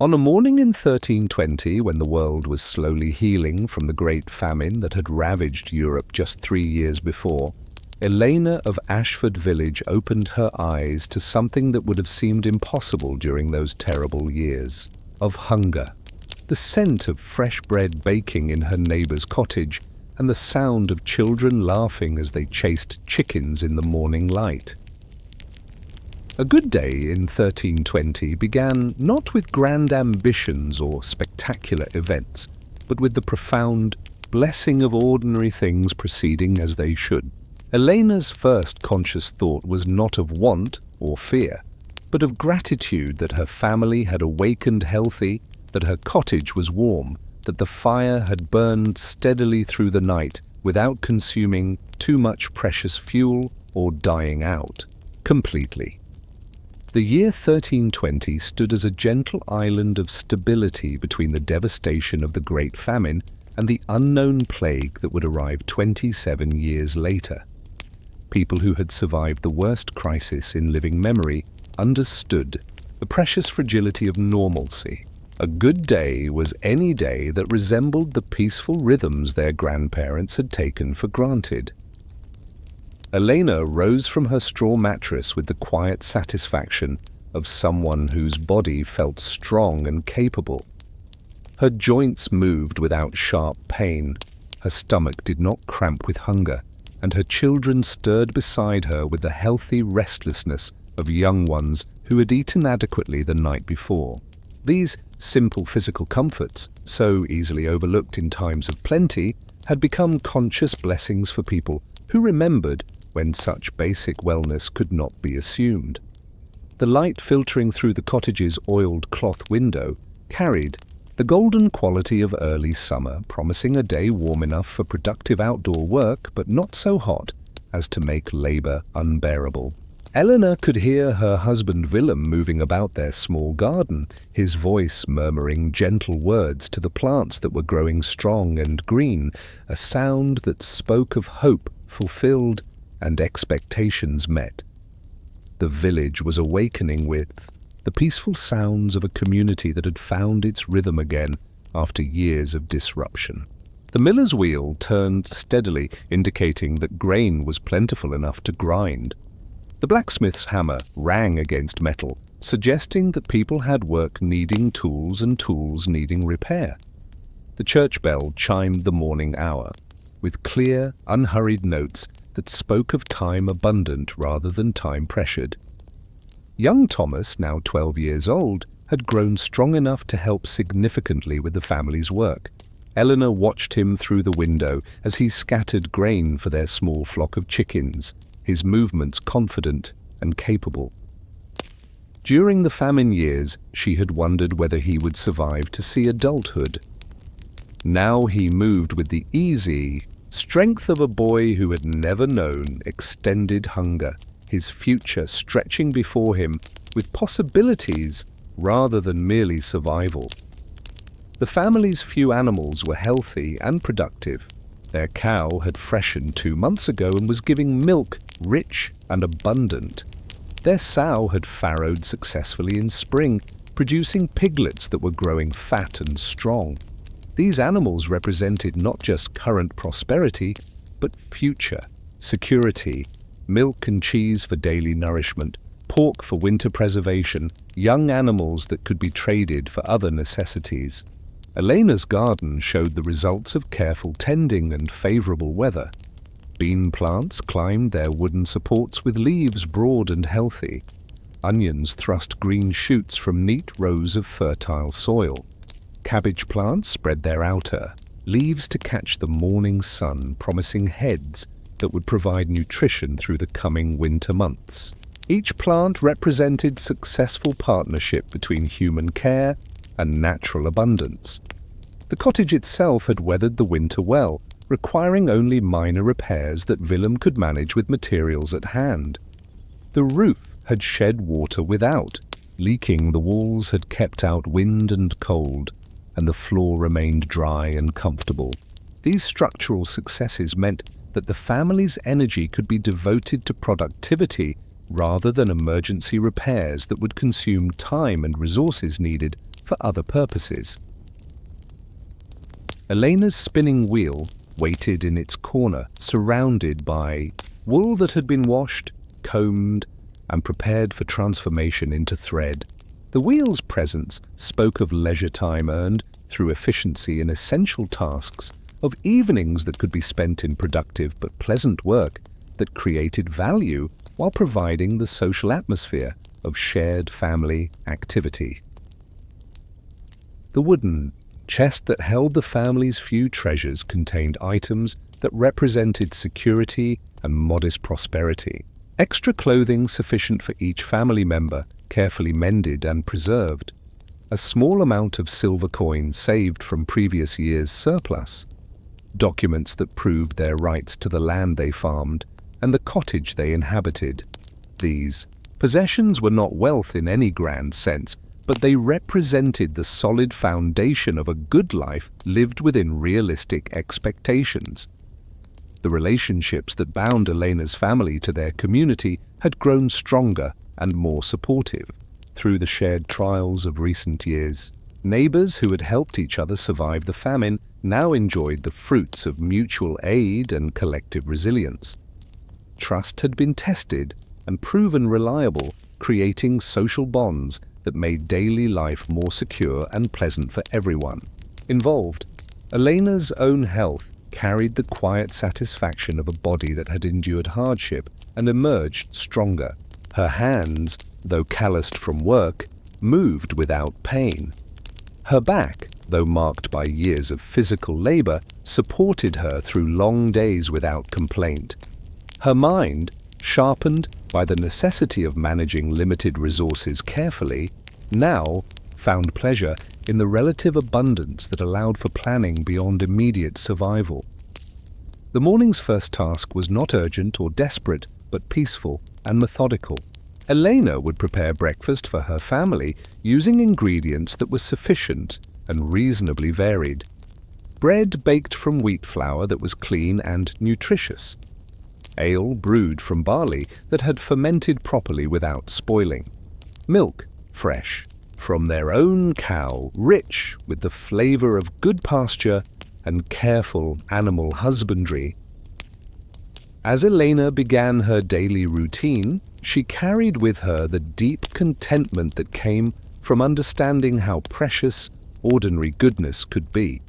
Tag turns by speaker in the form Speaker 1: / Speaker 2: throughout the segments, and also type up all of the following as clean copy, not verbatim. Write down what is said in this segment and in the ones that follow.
Speaker 1: On a morning in 1320, when the world was slowly healing from the great famine that had ravaged Europe just 3 years before, Elena of Ashford village opened her eyes to something that would have seemed impossible during those terrible years of hunger. The scent of fresh bread baking in her neighbor's cottage, and the sound of children laughing as they chased chickens in the morning light. A good day in 1320 began not with grand ambitions or spectacular events, but with the profound blessing of ordinary things proceeding as they should. Elena's first conscious thought was not of want or fear, but of gratitude that her family had awakened healthy, that her cottage was warm, that the fire had burned steadily through the night without consuming too much precious fuel or dying out completely. The year 1320 stood as a gentle island of stability between the devastation of the Great Famine and the unknown plague that would arrive 27 years later. People who had survived the worst crisis in living memory understood the precious fragility of normalcy. A good day was any day that resembled the peaceful rhythms their grandparents had taken for granted. Elena rose from her straw mattress with the quiet satisfaction of someone whose body felt strong and capable. Her joints moved without sharp pain, her stomach did not cramp with hunger, and her children stirred beside her with the healthy restlessness of young ones who had eaten adequately the night before. These simple physical comforts, so easily overlooked in times of plenty, had become conscious blessings for people who remembered when such basic wellness could not be assumed. The light filtering through the cottage's oiled cloth window carried the golden quality of early summer, promising a day warm enough for productive outdoor work, but not so hot as to make labor unbearable. Eleanor could hear her husband Willem moving about their small garden, his voice murmuring gentle words to the plants that were growing strong and green, a sound that spoke of hope fulfilled and expectations met. The village was awakening with the peaceful sounds of a community that had found its rhythm again after years of disruption. The miller's wheel turned steadily, indicating that grain was plentiful enough to grind. The blacksmith's hammer rang against metal, suggesting that people had work needing tools and tools needing repair. The church bell chimed the morning hour, with clear, unhurried notes that spoke of time abundant rather than time pressured. Young Thomas, now 12 years old, had grown strong enough to help significantly with the family's work. Eleanor watched him through the window as he scattered grain for their small flock of chickens, his movements confident and capable. During the famine years, she had wondered whether he would survive to see adulthood. Now he moved with the easy strength of a boy who had never known extended hunger, his future stretching before him with possibilities rather than merely survival. The family's few animals were healthy and productive. Their cow had freshened 2 months ago and was giving milk rich and abundant. Their sow had farrowed successfully in spring, producing piglets that were growing fat and strong. These animals represented not just current prosperity, but future security, milk and cheese for daily nourishment, pork for winter preservation, young animals that could be traded for other necessities. Elena's garden showed the results of careful tending and favorable weather. Bean plants climbed their wooden supports with leaves broad and healthy. Onions thrust green shoots from neat rows of fertile soil. Cabbage plants spread their outer leaves to catch the morning sun, promising heads that would provide nutrition through the coming winter months. Each plant represented successful partnership between human care and natural abundance. The cottage itself had weathered the winter well, requiring only minor repairs that Willem could manage with materials at hand. The roof had shed water without. Leaking, the walls had kept out wind and cold, and the floor remained dry and comfortable. These structural successes meant that the family's energy could be devoted to productivity rather than emergency repairs that would consume time and resources needed for other purposes. Elena's spinning wheel waited in its corner, surrounded by wool that had been washed, combed, and prepared for transformation into thread. The wheel's presence spoke of leisure time earned through efficiency in essential tasks, of evenings that could be spent in productive but pleasant work that created value while providing the social atmosphere of shared family activity. The wooden chest that held the family's few treasures contained items that represented security and modest prosperity. Extra clothing sufficient for each family member, carefully mended and preserved. A small amount of silver coins saved from previous year's surplus. Documents that proved their rights to the land they farmed and the cottage they inhabited. These possessions were not wealth in any grand sense, but they represented the solid foundation of a good life lived within realistic expectations. The relationships that bound Elena's family to their community had grown stronger and more supportive through the shared trials of recent years. Neighbors who had helped each other survive the famine now enjoyed the fruits of mutual aid and collective resilience. Trust had been tested and proven reliable, creating social bonds that made daily life more secure and pleasant for everyone involved. Elena's own health carried the quiet satisfaction of a body that had endured hardship and emerged stronger. Her hands, though calloused from work, moved without pain. Her back, though marked by years of physical labor, supported her through long days without complaint. Her mind, sharpened by the necessity of managing limited resources carefully, now found pleasure in the relative abundance that allowed for planning beyond immediate survival. The morning's first task was not urgent or desperate, but peaceful and methodical. Elena would prepare breakfast for her family using ingredients that were sufficient and reasonably varied. Bread baked from wheat flour that was clean and nutritious. Ale brewed from barley that had fermented properly without spoiling. Milk, fresh, from their own cow, rich with the flavor of good pasture and careful animal husbandry. As Elena began her daily routine, she carried with her the deep contentment that came from understanding how precious ordinary goodness could be.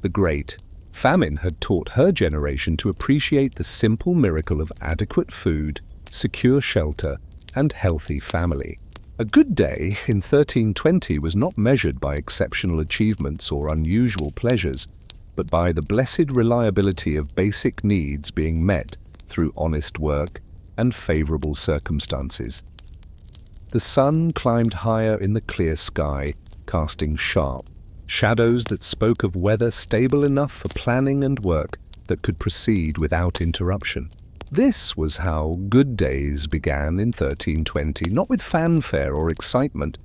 Speaker 1: The great famine had taught her generation to appreciate the simple miracle of adequate food, secure shelter, and healthy family. A good day in 1320 was not measured by exceptional achievements or unusual pleasures, but by the blessed reliability of basic needs being met through honest work and favorable circumstances. The sun climbed higher in the clear sky, casting sharp shadows that spoke of weather stable enough for planning and work that could proceed without interruption. This was how good days began in 1320, not with fanfare or excitement,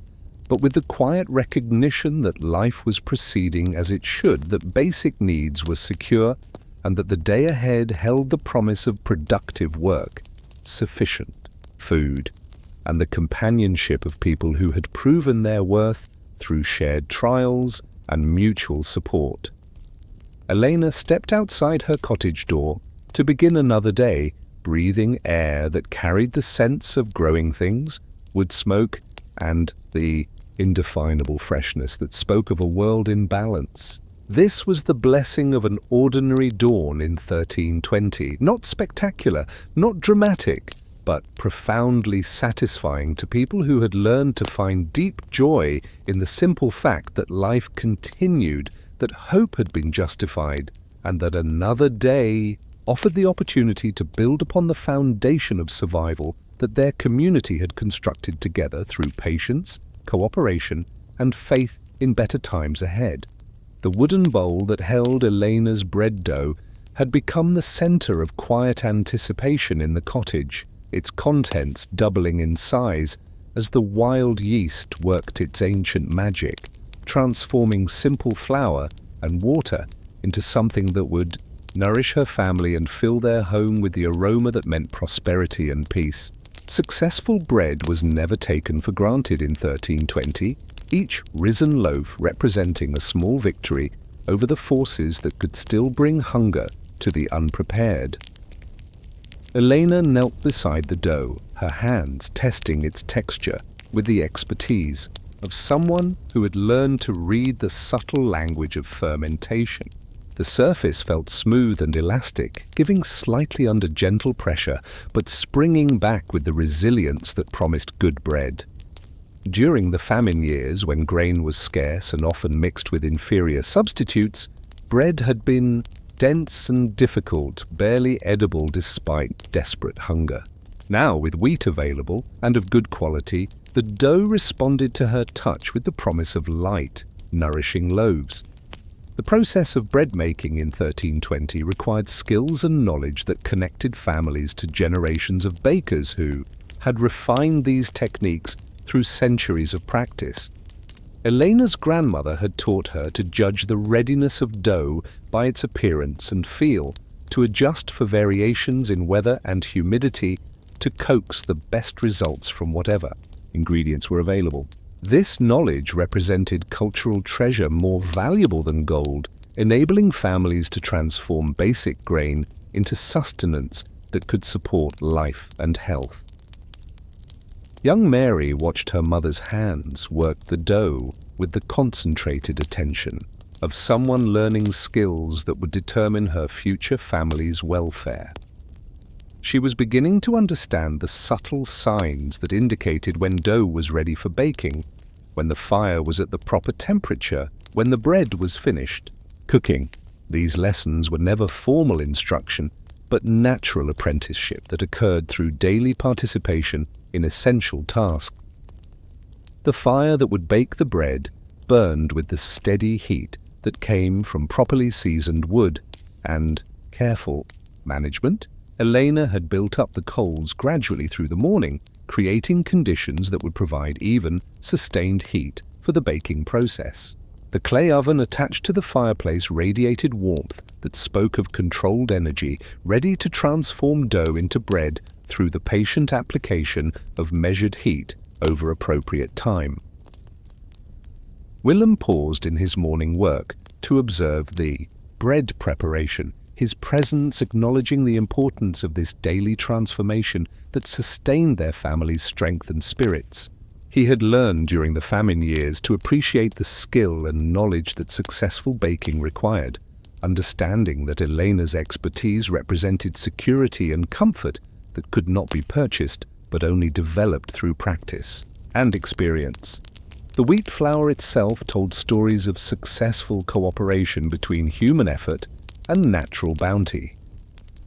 Speaker 1: but with the quiet recognition that life was proceeding as it should, that basic needs were secure, and that the day ahead held the promise of productive work, sufficient food, and the companionship of people who had proven their worth through shared trials and mutual support. Elena stepped outside her cottage door to begin another day, breathing air that carried the scents of growing things, wood smoke, and the indefinable freshness that spoke of a world in balance. This was the blessing of an ordinary dawn in 1320, not spectacular, not dramatic, but profoundly satisfying to people who had learned to find deep joy in the simple fact that life continued, that hope had been justified, and that another day offered the opportunity to build upon the foundation of survival that their community had constructed together through patience, cooperation, and faith in better times ahead. The wooden bowl that held Elena's bread dough had become the center of quiet anticipation in the cottage, its contents doubling in size as the wild yeast worked its ancient magic, transforming simple flour and water into something that would nourish her family and fill their home with the aroma that meant prosperity and peace. Successful bread was never taken for granted in 1320. each risen loaf representing a small victory over the forces that could still bring hunger to the unprepared. Elena knelt beside the dough, her hands testing its texture with the expertise of someone who had learned to read the subtle language of fermentation. The surface felt smooth and elastic, giving slightly under gentle pressure, but springing back with the resilience that promised good bread. During the famine years, when grain was scarce and often mixed with inferior substitutes, bread had been dense and difficult, barely edible despite desperate hunger. Now, with wheat available and of good quality, the dough responded to her touch with the promise of light, nourishing loaves. The process of bread making in 1320 required skills and knowledge that connected families to generations of bakers who had refined these techniques through centuries of practice. Elena's grandmother had taught her to judge the readiness of dough by its appearance and feel, to adjust for variations in weather and humidity, to coax the best results from whatever ingredients were available. This knowledge represented cultural treasure more valuable than gold, enabling families to transform basic grain into sustenance that could support life and health. Young Mary watched her mother's hands work the dough with the concentrated attention of someone learning skills that would determine her future family's welfare. She was beginning to understand the subtle signs that indicated when dough was ready for baking, when the fire was at the proper temperature, when the bread was finished. Cooking. These lessons were never formal instruction, but natural apprenticeship that occurred through daily participation in essential tasks. The fire that would bake the bread burned with the steady heat that came from properly seasoned wood, and careful management. Elena had built up the coals gradually through the morning, creating conditions that would provide even, sustained heat for the baking process. The clay oven attached to the fireplace radiated warmth that spoke of controlled energy, ready to transform dough into bread through the patient application of measured heat over appropriate time. Willem paused in his morning work to observe the bread preparation, his presence acknowledging the importance of this daily transformation that sustained their family's strength and spirits. He had learned during the famine years to appreciate the skill and knowledge that successful baking required, understanding that Elena's expertise represented security and comfort that could not be purchased, but only developed through practice and experience. The wheat flour itself told stories of successful cooperation between human effort and natural bounty.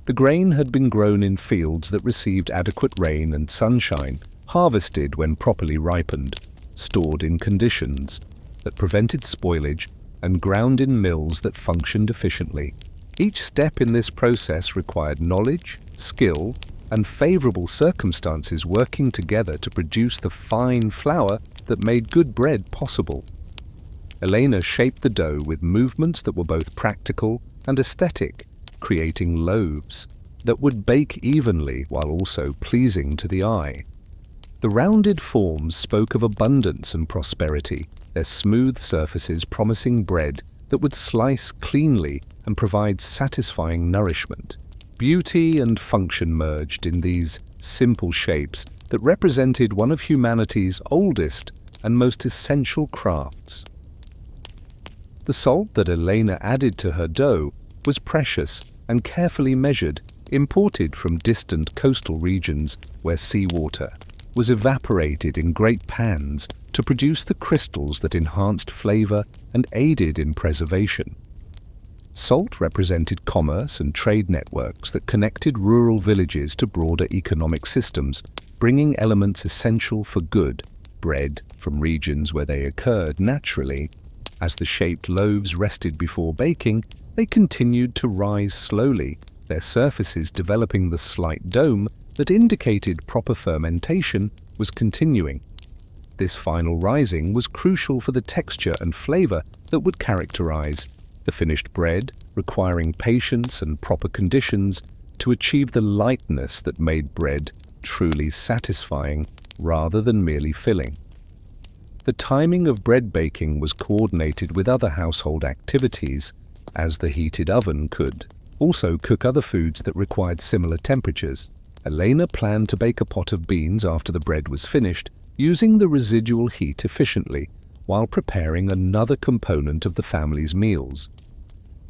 Speaker 1: The grain had been grown in fields that received adequate rain and sunshine, harvested when properly ripened, stored in conditions that prevented spoilage, and ground in mills that functioned efficiently. Each step in this process required knowledge, skill, and favorable circumstances working together to produce the fine flour that made good bread possible. Elena shaped the dough with movements that were both practical and aesthetic, creating loaves that would bake evenly while also pleasing to the eye. The rounded forms spoke of abundance and prosperity, their smooth surfaces promising bread that would slice cleanly and provide satisfying nourishment. Beauty and function merged in these simple shapes that represented one of humanity's oldest and most essential crafts. The salt that Elena added to her dough was precious and carefully measured, imported from distant coastal regions where seawater was evaporated in great pans to produce the crystals that enhanced flavor and aided in preservation. Salt represented commerce and trade networks that connected rural villages to broader economic systems, bringing elements essential for good bread from regions where they occurred naturally. As the shaped loaves rested before baking, they continued to rise slowly, their surfaces developing the slight dome that indicated proper fermentation was continuing. This final rising was crucial for the texture and flavor that would characterize the finished bread, requiring patience and proper conditions to achieve the lightness that made bread truly satisfying rather than merely filling. The timing of bread baking was coordinated with other household activities, as the heated oven could also cook other foods that required similar temperatures. Elena planned to bake a pot of beans after the bread was finished, using the residual heat efficiently, while preparing another component of the family's meals.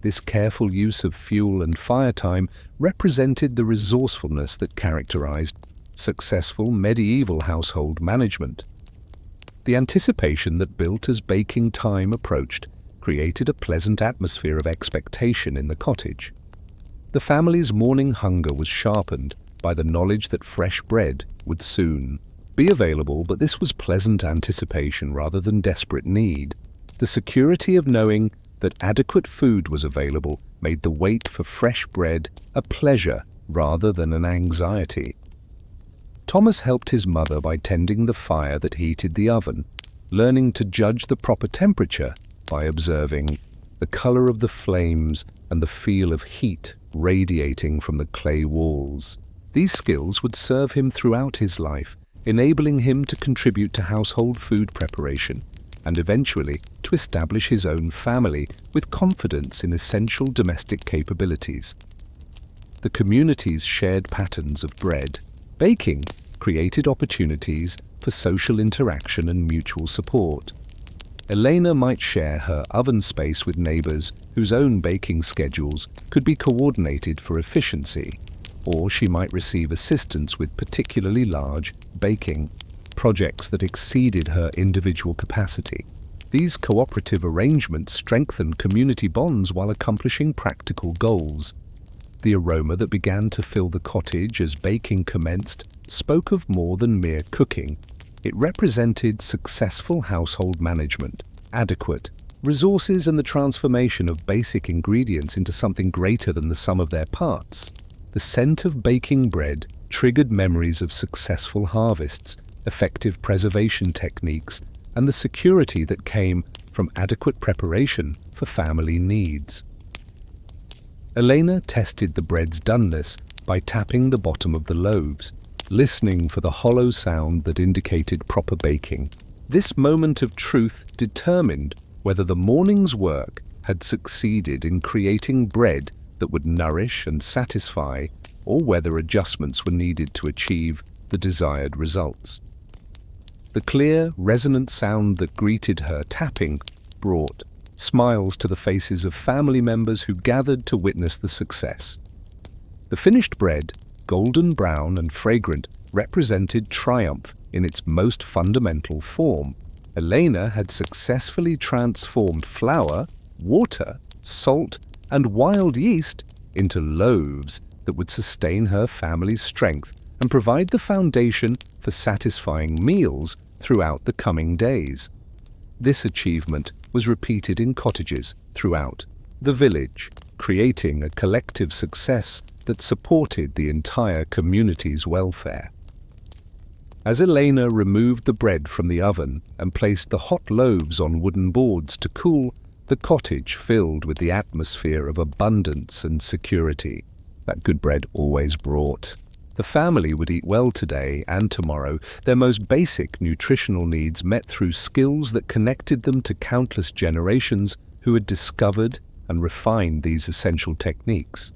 Speaker 1: This careful use of fuel and fire time represented the resourcefulness that characterized successful medieval household management. The anticipation that built as baking time approached created a pleasant atmosphere of expectation in the cottage. The family's morning hunger was sharpened by the knowledge that fresh bread would soon be available, but this was pleasant anticipation rather than desperate need. The security of knowing that adequate food was available made the wait for fresh bread a pleasure rather than an anxiety. Thomas helped his mother by tending the fire that heated the oven, learning to judge the proper temperature by observing the color of the flames and the feel of heat radiating from the clay walls. These skills would serve him throughout his life, enabling him to contribute to household food preparation and eventually to establish his own family with confidence in essential domestic capabilities. The community's shared patterns of bread baking created opportunities for social interaction and mutual support. Elena might share her oven space with neighbors whose own baking schedules could be coordinated for efficiency, or she might receive assistance with particularly large baking projects that exceeded her individual capacity. These cooperative arrangements strengthened community bonds while accomplishing practical goals. The aroma that began to fill the cottage as baking commenced spoke of more than mere cooking. It represented successful household management, adequate resources, and the transformation of basic ingredients into something greater than the sum of their parts. The scent of baking bread triggered memories of successful harvests, effective preservation techniques, and the security that came from adequate preparation for family needs. Elena tested the bread's doneness by tapping the bottom of the loaves, listening for the hollow sound that indicated proper baking. This moment of truth determined whether the morning's work had succeeded in creating bread that would nourish and satisfy, or whether adjustments were needed to achieve the desired results. The clear, resonant sound that greeted her tapping brought smiles to the faces of family members who gathered to witness the success. The finished bread, golden brown and fragrant, represented triumph in its most fundamental form. Elena had successfully transformed flour, water, salt, and wild yeast into loaves that would sustain her family's strength and provide the foundation for satisfying meals throughout the coming days. This achievement was repeated in cottages throughout the village, creating a collective success that supported the entire community's welfare. As Elena removed the bread from the oven and placed the hot loaves on wooden boards to cool, the cottage filled with the atmosphere of abundance and security that good bread always brought. The family would eat well today and tomorrow, their most basic nutritional needs met through skills that connected them to countless generations who had discovered and refined these essential techniques.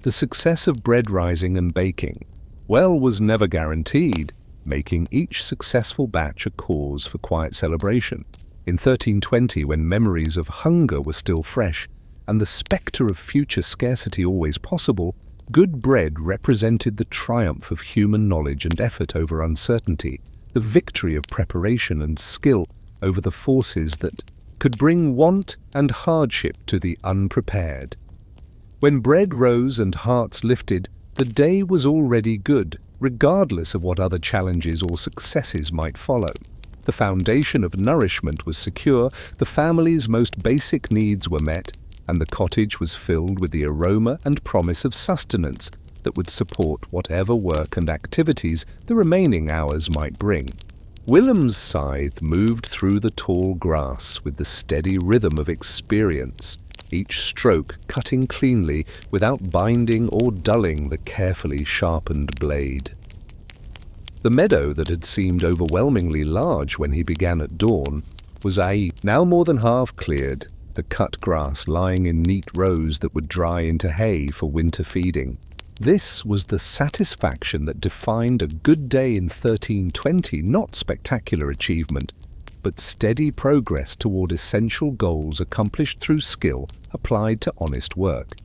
Speaker 1: The success of bread rising and baking, well, was never guaranteed, making each successful batch a cause for quiet celebration. In 1320, when memories of hunger were still fresh and the spectre of future scarcity always possible, good bread represented the triumph of human knowledge and effort over uncertainty, the victory of preparation and skill over the forces that could bring want and hardship to the unprepared. When bread rose and hearts lifted, the day was already good, regardless of what other challenges or successes might follow. The foundation of nourishment was secure, the family's most basic needs were met, and the cottage was filled with the aroma and promise of sustenance that would support whatever work and activities the remaining hours might bring. Willem's scythe moved through the tall grass with the steady rhythm of experience, each stroke cutting cleanly without binding or dulling the carefully sharpened blade. The meadow that had seemed overwhelmingly large when he began at dawn was now more than half cleared, the cut grass lying in neat rows that would dry into hay for winter feeding. This was the satisfaction that defined a good day in 1320, not spectacular achievement, but steady progress toward essential goals accomplished through skill applied to honest work.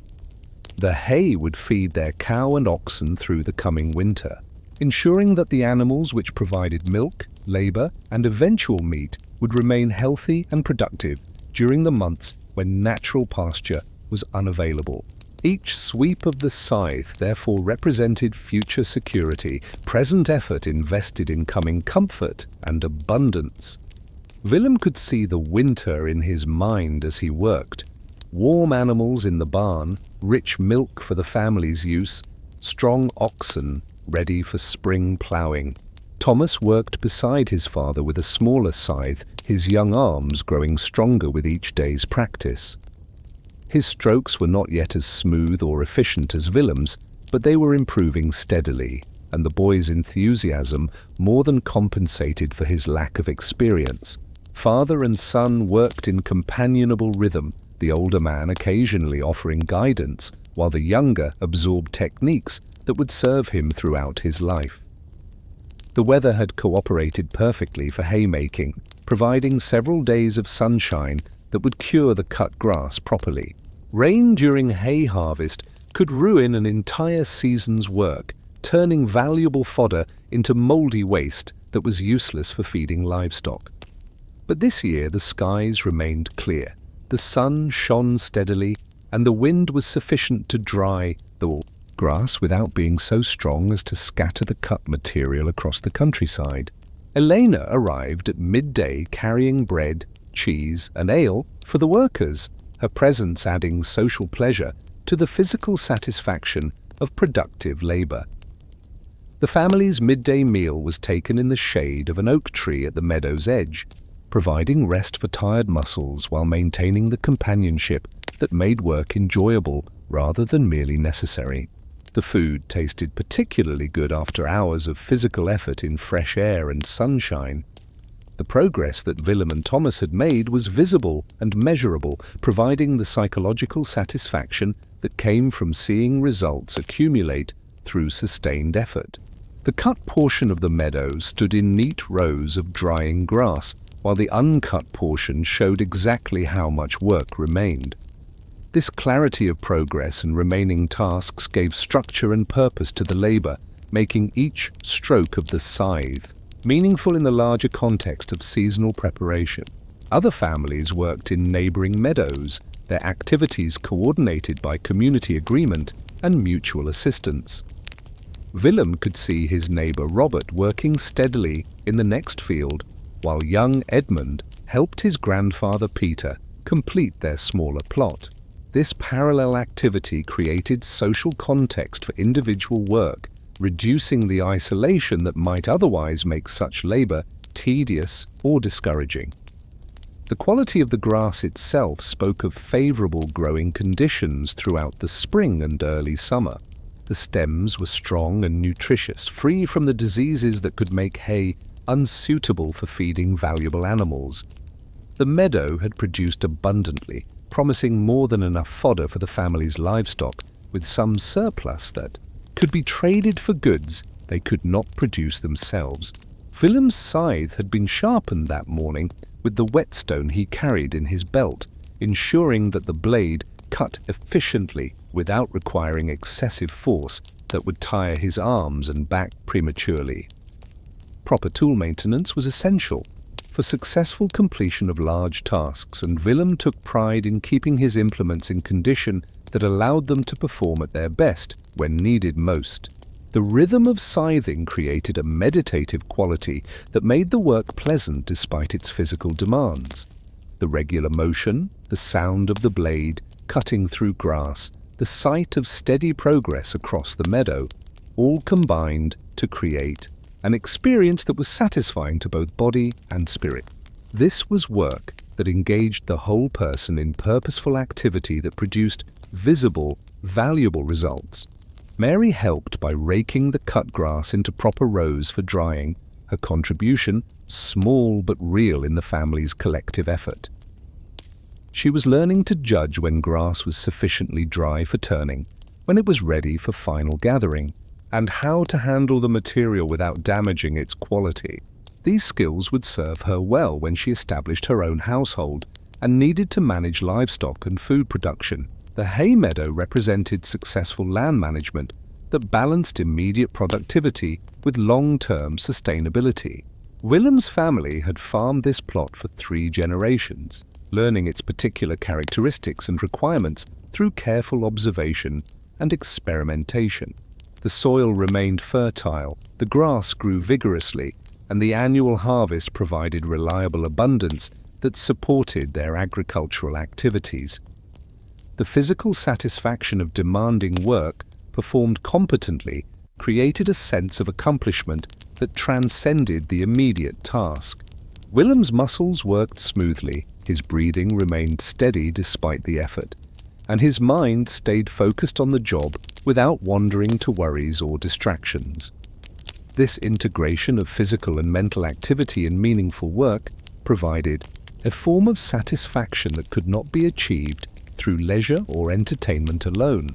Speaker 1: The hay would feed their cow and oxen through the coming winter, ensuring that the animals which provided milk, labor, and eventual meat would remain healthy and productive during the months when natural pasture was unavailable. Each sweep of the scythe therefore represented future security, present effort invested in coming comfort and abundance. Willem could see the winter in his mind as he worked. Warm animals in the barn, rich milk for the family's use, strong oxen ready for spring ploughing. Thomas worked beside his father with a smaller scythe, his young arms growing stronger with each day's practice. His strokes were not yet as smooth or efficient as Willem's, but they were improving steadily, and the boy's enthusiasm more than compensated for his lack of experience. Father and son worked in companionable rhythm, the older man occasionally offering guidance, while the younger absorbed techniques that would serve him throughout his life. The weather had cooperated perfectly for haymaking, providing several days of sunshine that would cure the cut grass properly. Rain during hay harvest could ruin an entire season's work, turning valuable fodder into moldy waste that was useless for feeding livestock. But this year the skies remained clear, the sun shone steadily, and the wind was sufficient to dry the grass without being so strong as to scatter the cut material across the countryside. Elena arrived at midday carrying bread, cheese, and ale for the workers, her presence adding social pleasure to the physical satisfaction of productive labor. The family's midday meal was taken in the shade of an oak tree at the meadow's edge, providing rest for tired muscles while maintaining the companionship that made work enjoyable rather than merely necessary. The food tasted particularly good after hours of physical effort in fresh air and sunshine. The progress that Willem and Thomas had made was visible and measurable, providing the psychological satisfaction that came from seeing results accumulate through sustained effort. The cut portion of the meadow stood in neat rows of drying grass, while the uncut portion showed exactly how much work remained. This clarity of progress and remaining tasks gave structure and purpose to the labor, making each stroke of the scythe meaningful in the larger context of seasonal preparation. Other families worked in neighboring meadows, their activities coordinated by community agreement and mutual assistance. Willem could see his neighbor Robert working steadily in the next field, while young Edmund helped his grandfather Peter complete their smaller plot. This parallel activity created social context for individual work, reducing the isolation that might otherwise make such labor tedious or discouraging. The quality of the grass itself spoke of favorable growing conditions throughout the spring and early summer. The stems were strong and nutritious, free from the diseases that could make hay unsuitable for feeding valuable animals. The meadow had produced abundantly, promising more than enough fodder for the family's livestock, with some surplus that could be traded for goods they could not produce themselves. Willem's scythe had been sharpened that morning with the whetstone he carried in his belt, ensuring that the blade cut efficiently without requiring excessive force that would tire his arms and back prematurely. Proper tool maintenance was essential for successful completion of large tasks, and Willem took pride in keeping his implements in condition that allowed them to perform at their best when needed most. The rhythm of scything created a meditative quality that made the work pleasant despite its physical demands. The regular motion, the sound of the blade cutting through grass, the sight of steady progress across the meadow, all combined to create an experience that was satisfying to both body and spirit. This was work that engaged the whole person in purposeful activity that produced visible, valuable results. Mary helped by raking the cut grass into proper rows for drying, her contribution small but real in the family's collective effort. She was learning to judge when grass was sufficiently dry for turning, when it was ready for final gathering, and how to handle the material without damaging its quality. These skills would serve her well when she established her own household and needed to manage livestock and food production. The hay meadow represented successful land management that balanced immediate productivity with long-term sustainability. Willem's family had farmed this plot for 3 generations, learning its particular characteristics and requirements through careful observation and experimentation. The soil remained fertile, the grass grew vigorously, and the annual harvest provided reliable abundance that supported their agricultural activities. The physical satisfaction of demanding work performed competently created a sense of accomplishment that transcended the immediate task. Willem's muscles worked smoothly, his breathing remained steady despite the effort, and his mind stayed focused on the job without wandering to worries or distractions. This integration of physical and mental activity in meaningful work provided a form of satisfaction that could not be achieved through leisure or entertainment alone.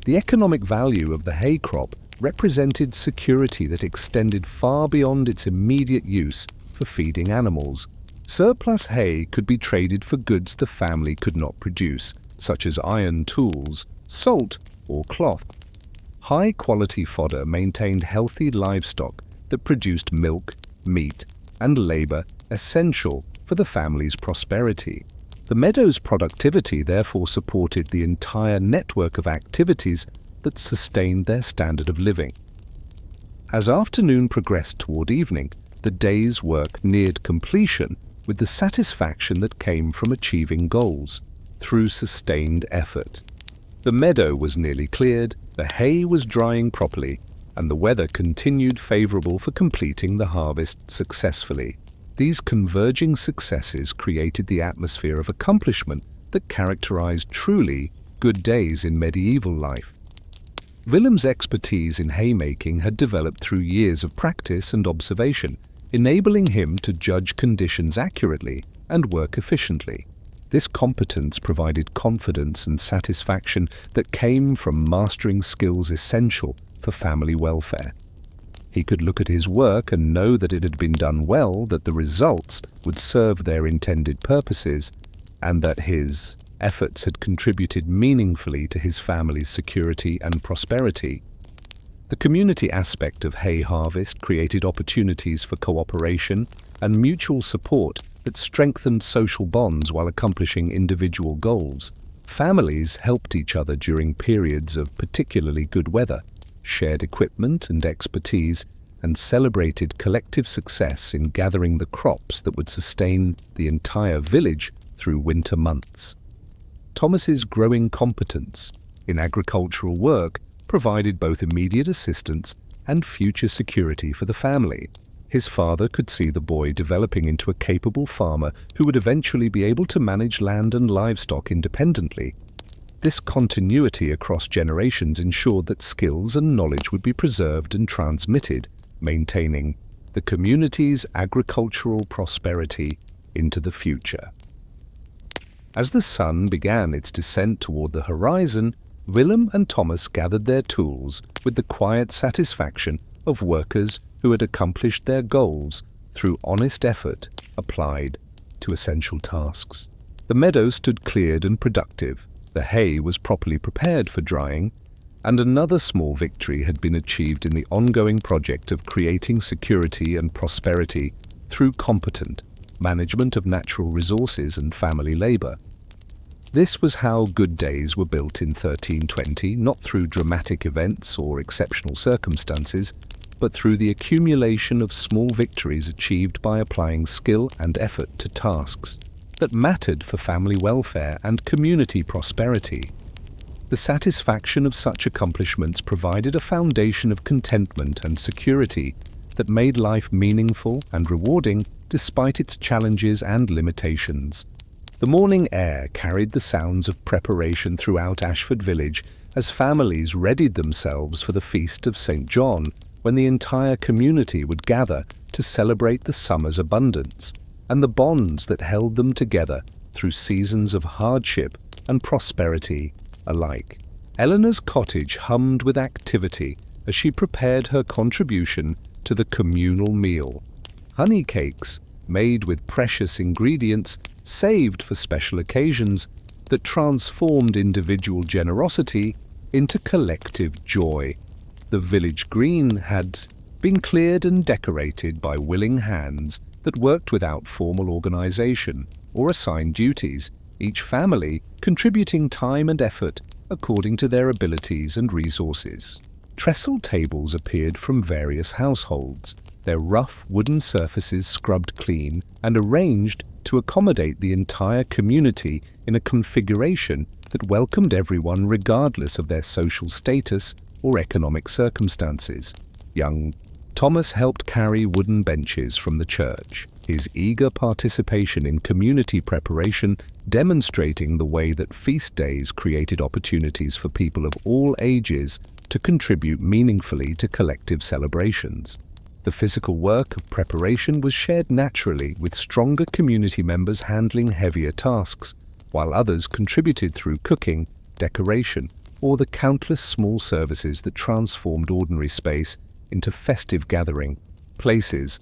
Speaker 1: The economic value of the hay crop represented security that extended far beyond its immediate use for feeding animals. Surplus hay could be traded for goods the family could not produce, such as iron tools, salt, or cloth. High-quality fodder maintained healthy livestock that produced milk, meat, and labor essential for the family's prosperity. The meadow's productivity therefore supported the entire network of activities that sustained their standard of living. As afternoon progressed toward evening, the day's work neared completion with the satisfaction that came from achieving goals through sustained effort. The meadow was nearly cleared, the hay was drying properly, and the weather continued favorable for completing the harvest successfully. These converging successes created the atmosphere of accomplishment that characterized truly good days in medieval life. Willem's expertise in haymaking had developed through years of practice and observation, enabling him to judge conditions accurately and work efficiently. This competence provided confidence and satisfaction that came from mastering skills essential for family welfare. He could look at his work and know that it had been done well, that the results would serve their intended purposes, and that his efforts had contributed meaningfully to his family's security and prosperity. The community aspect of hay harvest created opportunities for cooperation and mutual support that strengthened social bonds while accomplishing individual goals. Families helped each other during periods of particularly good weather, shared equipment and expertise, and celebrated collective success in gathering the crops that would sustain the entire village through winter months. Thomas's growing competence in agricultural work provided both immediate assistance and future security for the family. His father could see the boy developing into a capable farmer who would eventually be able to manage land and livestock independently. This continuity across generations ensured that skills and knowledge would be preserved and transmitted, maintaining the community's agricultural prosperity into the future. As the sun began its descent toward the horizon, Willem and Thomas gathered their tools with the quiet satisfaction of workers who had accomplished their goals through honest effort applied to essential tasks. The meadow stood cleared and productive, the hay was properly prepared for drying, and another small victory had been achieved in the ongoing project of creating security and prosperity through competent management of natural resources and family labor. This was how good days were built in 1320, not through dramatic events or exceptional circumstances, but through the accumulation of small victories achieved by applying skill and effort to tasks that mattered for family welfare and community prosperity. The satisfaction of such accomplishments provided a foundation of contentment and security that made life meaningful and rewarding despite its challenges and limitations. The morning air carried the sounds of preparation throughout Ashford village as families readied themselves for the feast of St. John, when the entire community would gather to celebrate the summer's abundance and the bonds that held them together through seasons of hardship and prosperity alike. Eleanor's cottage hummed with activity as she prepared her contribution to the communal meal. Honey cakes, made with precious ingredients saved for special occasions, that transformed individual generosity into collective joy. The village green had been cleared and decorated by willing hands that worked without formal organization or assigned duties, each family contributing time and effort according to their abilities and resources. Trestle tables appeared from various households, their rough wooden surfaces scrubbed clean and arranged to accommodate the entire community in a configuration that welcomed everyone regardless of their social status or economic circumstances. Young Thomas helped carry wooden benches from the church, his eager participation in community preparation demonstrating the way that feast days created opportunities for people of all ages to contribute meaningfully to collective celebrations. The physical work of preparation was shared naturally, with stronger community members handling heavier tasks, while others contributed through cooking, decoration, or the countless small services that transformed ordinary space into festive gathering places.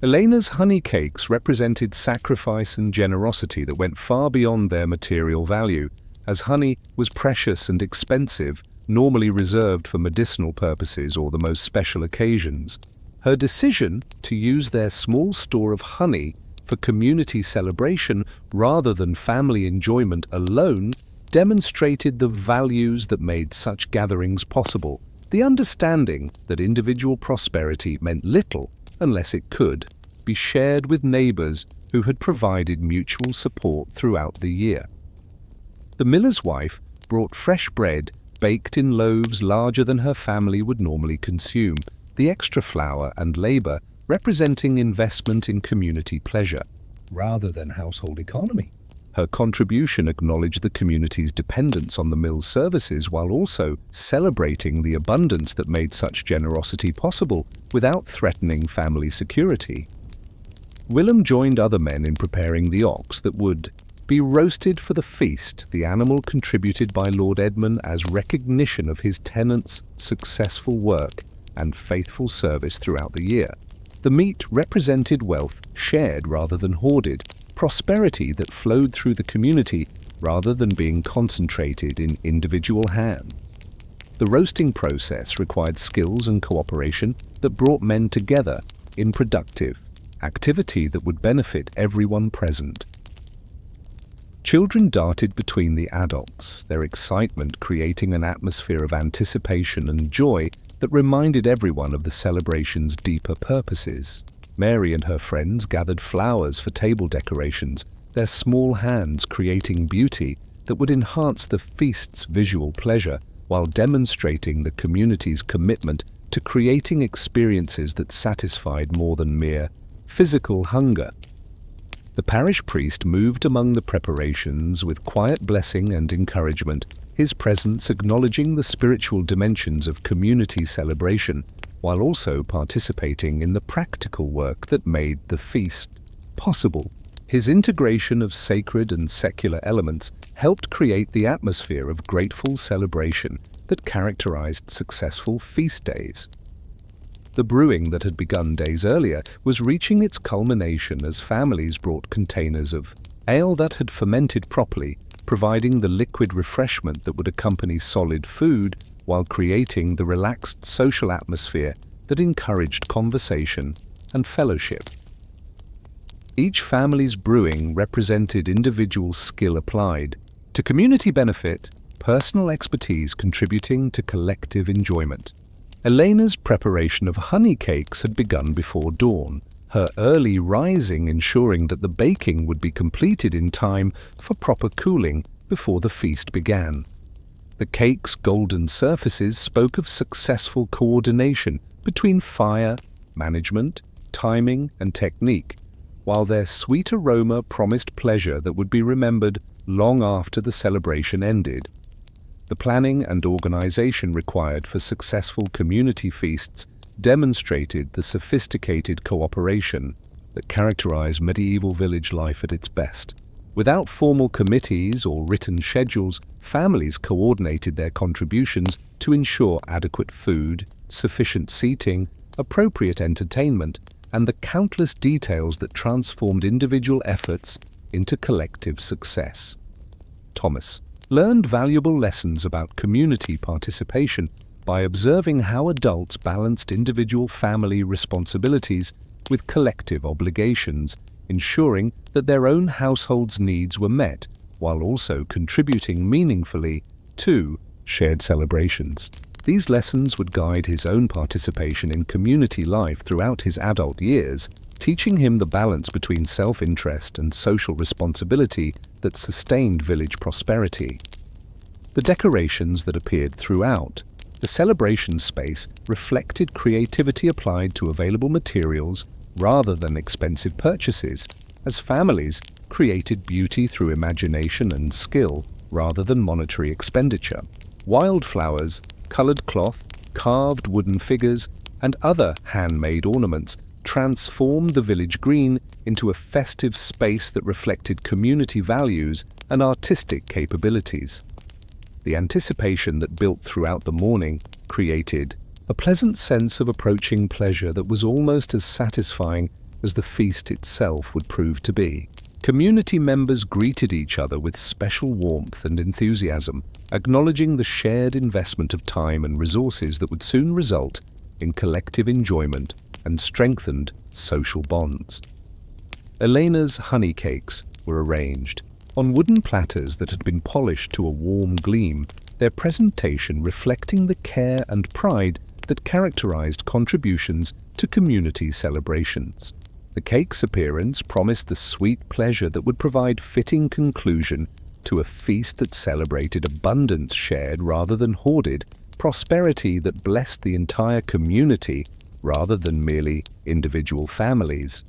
Speaker 1: Elena's honey cakes represented sacrifice and generosity that went far beyond their material value, as honey was precious and expensive, normally reserved for medicinal purposes or the most special occasions. Her decision to use their small store of honey for community celebration rather than family enjoyment alone demonstrated the values that made such gatherings possible, the understanding that individual prosperity meant little unless it could be shared with neighbors who had provided mutual support throughout the year. The miller's wife brought fresh bread baked in loaves larger than her family would normally consume, the extra flour and labor representing investment in community pleasure, rather than household economy. Her contribution acknowledged the community's dependence on the mill's services while also celebrating the abundance that made such generosity possible without threatening family security. Willem joined other men in preparing the ox that would be roasted for the feast, the animal contributed by Lord Edmund as recognition of his tenants' successful work and faithful service throughout the year. The meat represented wealth shared rather than hoarded, prosperity that flowed through the community rather than being concentrated in individual hands. The roasting process required skills and cooperation that brought men together in productive activity that would benefit everyone present. Children darted between the adults, their excitement creating an atmosphere of anticipation and joy that reminded everyone of the celebration's deeper purposes. Mary and her friends gathered flowers for table decorations, their small hands creating beauty that would enhance the feast's visual pleasure while demonstrating the community's commitment to creating experiences that satisfied more than mere physical hunger. The parish priest moved among the preparations with quiet blessing and encouragement, his presence acknowledging the spiritual dimensions of community celebration, while also participating in the practical work that made the feast possible. His integration of sacred and secular elements helped create the atmosphere of grateful celebration that characterized successful feast days. The brewing that had begun days earlier was reaching its culmination as families brought containers of ale that had fermented properly, providing the liquid refreshment that would accompany solid food while creating the relaxed social atmosphere that encouraged conversation and fellowship. Each family's brewing represented individual skill applied to community benefit, personal expertise contributing to collective enjoyment. Elena's preparation of honey cakes had begun before dawn, her early rising ensuring that the baking would be completed in time for proper cooling before the feast began. The cake's golden surfaces spoke of successful coordination between fire, management, timing, and technique, while their sweet aroma promised pleasure that would be remembered long after the celebration ended. The planning and organization required for successful community feasts demonstrated the sophisticated cooperation that characterized medieval village life at its best. Without formal committees or written schedules, families coordinated their contributions to ensure adequate food, sufficient seating, appropriate entertainment, and the countless details that transformed individual efforts into collective success. Thomas learned valuable lessons about community participation by observing how adults balanced individual family responsibilities with collective obligations, ensuring that their own household's needs were met while also contributing meaningfully to shared celebrations. These lessons would guide his own participation in community life throughout his adult years, teaching him the balance between self-interest and social responsibility that sustained village prosperity. The decorations that appeared throughout the celebration space reflected creativity applied to available materials rather than expensive purchases, as families created beauty through imagination and skill rather than monetary expenditure. Wildflowers, colored cloth, carved wooden figures, and other handmade ornaments transformed the village green into a festive space that reflected community values and artistic capabilities. The anticipation that built throughout the morning created a pleasant sense of approaching pleasure that was almost as satisfying as the feast itself would prove to be. Community members greeted each other with special warmth and enthusiasm, acknowledging the shared investment of time and resources that would soon result in collective enjoyment and strengthened social bonds. Elena's honey cakes were arranged on wooden platters that had been polished to a warm gleam, their presentation reflecting the care and pride that characterized contributions to community celebrations. The cake's appearance promised the sweet pleasure that would provide fitting conclusion to a feast that celebrated abundance shared rather than hoarded, prosperity that blessed the entire community rather than merely individual families.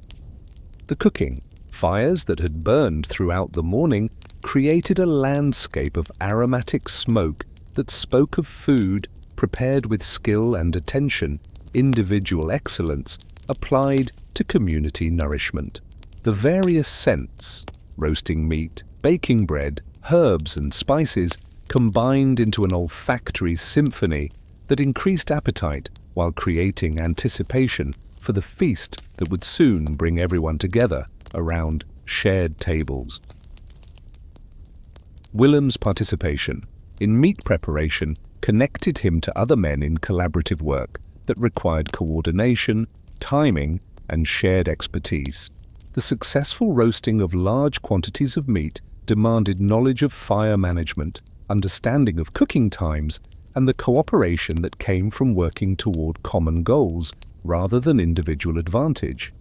Speaker 1: The cooking, fires that had burned throughout the morning, created a landscape of aromatic smoke that spoke of food prepared with skill and attention, individual excellence applied to community nourishment. The various scents, roasting meat, baking bread, herbs and spices, combined into an olfactory symphony that increased appetite while creating anticipation for the feast that would soon bring everyone together around shared tables. Willem's participation in meat preparation connected him to other men in collaborative work that required coordination, timing, and shared expertise. The successful roasting of large quantities of meat demanded knowledge of fire management, understanding of cooking times, and the cooperation that came from working toward common goals rather than individual advantage.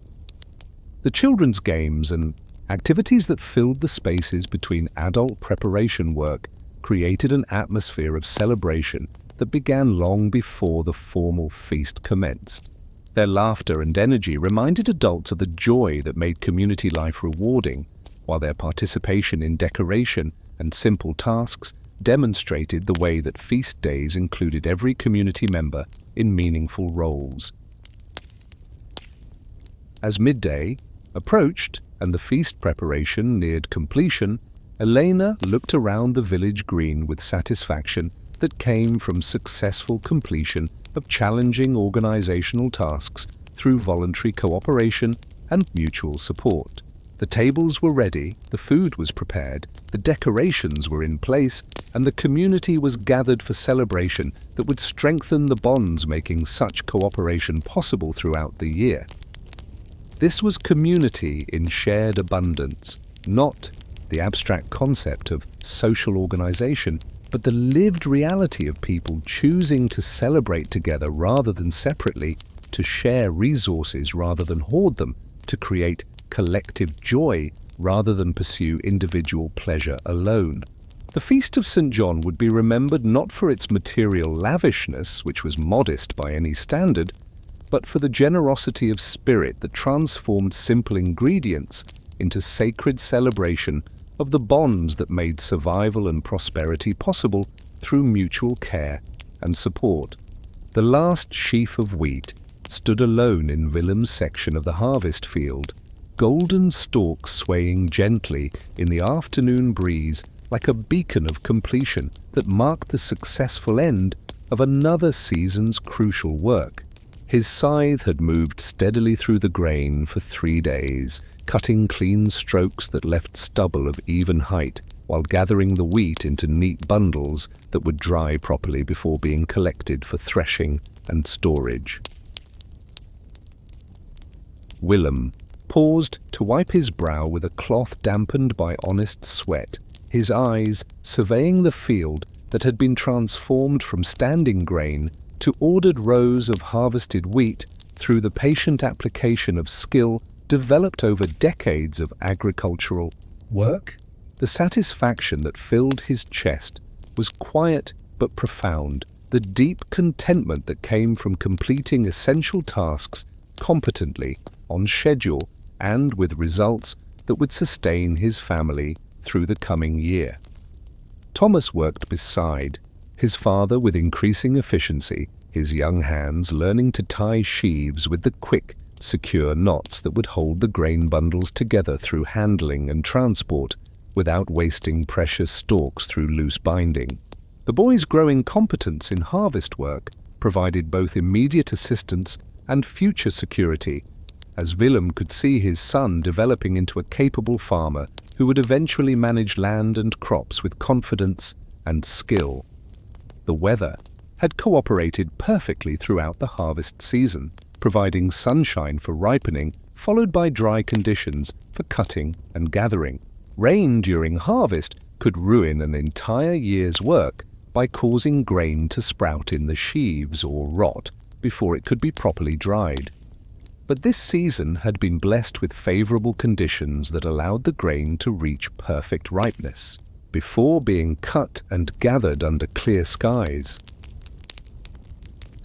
Speaker 1: The children's games and activities that filled the spaces between adult preparation work created an atmosphere of celebration that began long before the formal feast commenced. Their laughter and energy reminded adults of the joy that made community life rewarding, while their participation in decoration and simple tasks demonstrated the way that feast days included every community member in meaningful roles. As midday approached and the feast preparation neared completion, Elena looked around the village green with satisfaction that came from successful completion of challenging organizational tasks through voluntary cooperation and mutual support. The tables were ready, the food was prepared, the decorations were in place, and the community was gathered for celebration that would strengthen the bonds making such cooperation possible throughout the year. This was community in shared abundance, not the abstract concept of social organization, but the lived reality of people choosing to celebrate together rather than separately, to share resources rather than hoard them, to create collective joy rather than pursue individual pleasure alone. The Feast of St. John would be remembered not for its material lavishness, which was modest by any standard, but for the generosity of spirit that transformed simple ingredients into sacred celebration of the bonds that made survival and prosperity possible through mutual care and support. The last sheaf of wheat stood alone in Willem's section of the harvest field, golden stalks swaying gently in the afternoon breeze like a beacon of completion that marked the successful end of another season's crucial work. His scythe had moved steadily through the grain for 3 days, cutting clean strokes that left stubble of even height, while gathering the wheat into neat bundles that would dry properly before being collected for threshing and storage. Willem paused to wipe his brow with a cloth dampened by honest sweat, his eyes surveying the field that had been transformed from standing grain to ordered rows of harvested wheat through the patient application of skill developed over decades of agricultural work. The satisfaction that filled his chest was quiet but profound, the deep contentment that came from completing essential tasks competently, on schedule, and with results that would sustain his family through the coming year. Thomas worked beside his father with increasing efficiency, his young hands learning to tie sheaves with the quick, secure knots that would hold the grain bundles together through handling and transport without wasting precious stalks through loose binding. The boy's growing competence in harvest work provided both immediate assistance and future security, as Willem could see his son developing into a capable farmer who would eventually manage land and crops with confidence and skill. The weather had cooperated perfectly throughout the harvest season, providing sunshine for ripening, followed by dry conditions for cutting and gathering. Rain during harvest could ruin an entire year's work by causing grain to sprout in the sheaves or rot before it could be properly dried. But this season had been blessed with favorable conditions that allowed the grain to reach perfect ripeness before being cut and gathered under clear skies.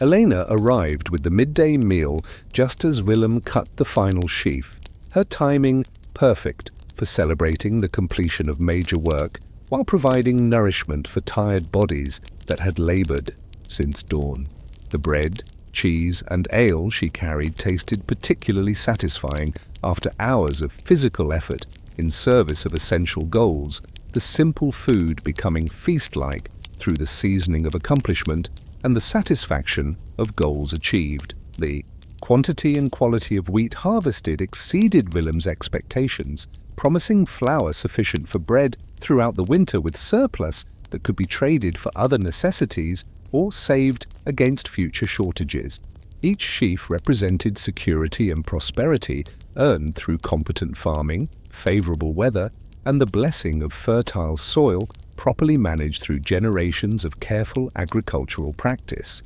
Speaker 1: Elena arrived with the midday meal just as Willem cut the final sheaf, her timing perfect for celebrating the completion of major work while providing nourishment for tired bodies that had labored since dawn. The bread, cheese, and ale she carried tasted particularly satisfying after hours of physical effort in service of essential goals, the simple food becoming feast-like through the seasoning of accomplishment and the satisfaction of goals achieved. The quantity and quality of wheat harvested exceeded Willem's expectations, promising flour sufficient for bread throughout the winter with surplus that could be traded for other necessities or saved against future shortages. Each sheaf represented security and prosperity earned through competent farming, favorable weather, and the blessing of fertile soil properly managed through generations of careful agricultural practice.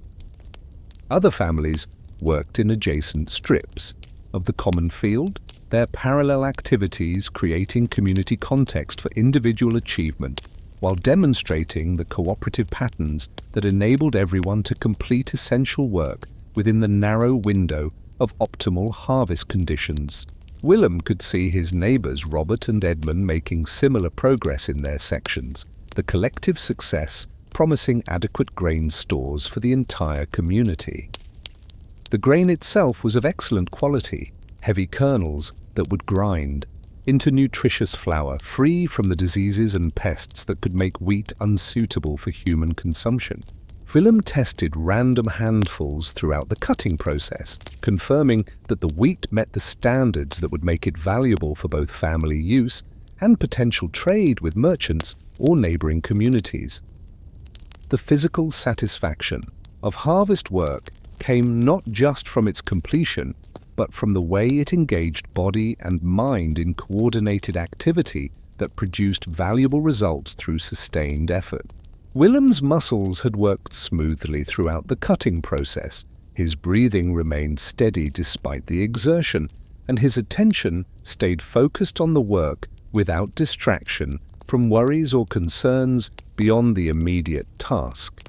Speaker 1: Other families worked in adjacent strips of the common field, their parallel activities creating community context for individual achievement, while demonstrating the cooperative patterns that enabled everyone to complete essential work within the narrow window of optimal harvest conditions. Willem could see his neighbors Robert and Edmund making similar progress in their sections, the collective success promising adequate grain stores for the entire community. The grain itself was of excellent quality, heavy kernels that would grind into nutritious flour, free from the diseases and pests that could make wheat unsuitable for human consumption. Willem tested random handfuls throughout the cutting process, confirming that the wheat met the standards that would make it valuable for both family use and potential trade with merchants or neighboring communities. The physical satisfaction of harvest work came not just from its completion, but from the way it engaged body and mind in coordinated activity that produced valuable results through sustained effort. Willem's muscles had worked smoothly throughout the cutting process. His breathing remained steady despite the exertion, and his attention stayed focused on the work without distraction from worries or concerns beyond the immediate task.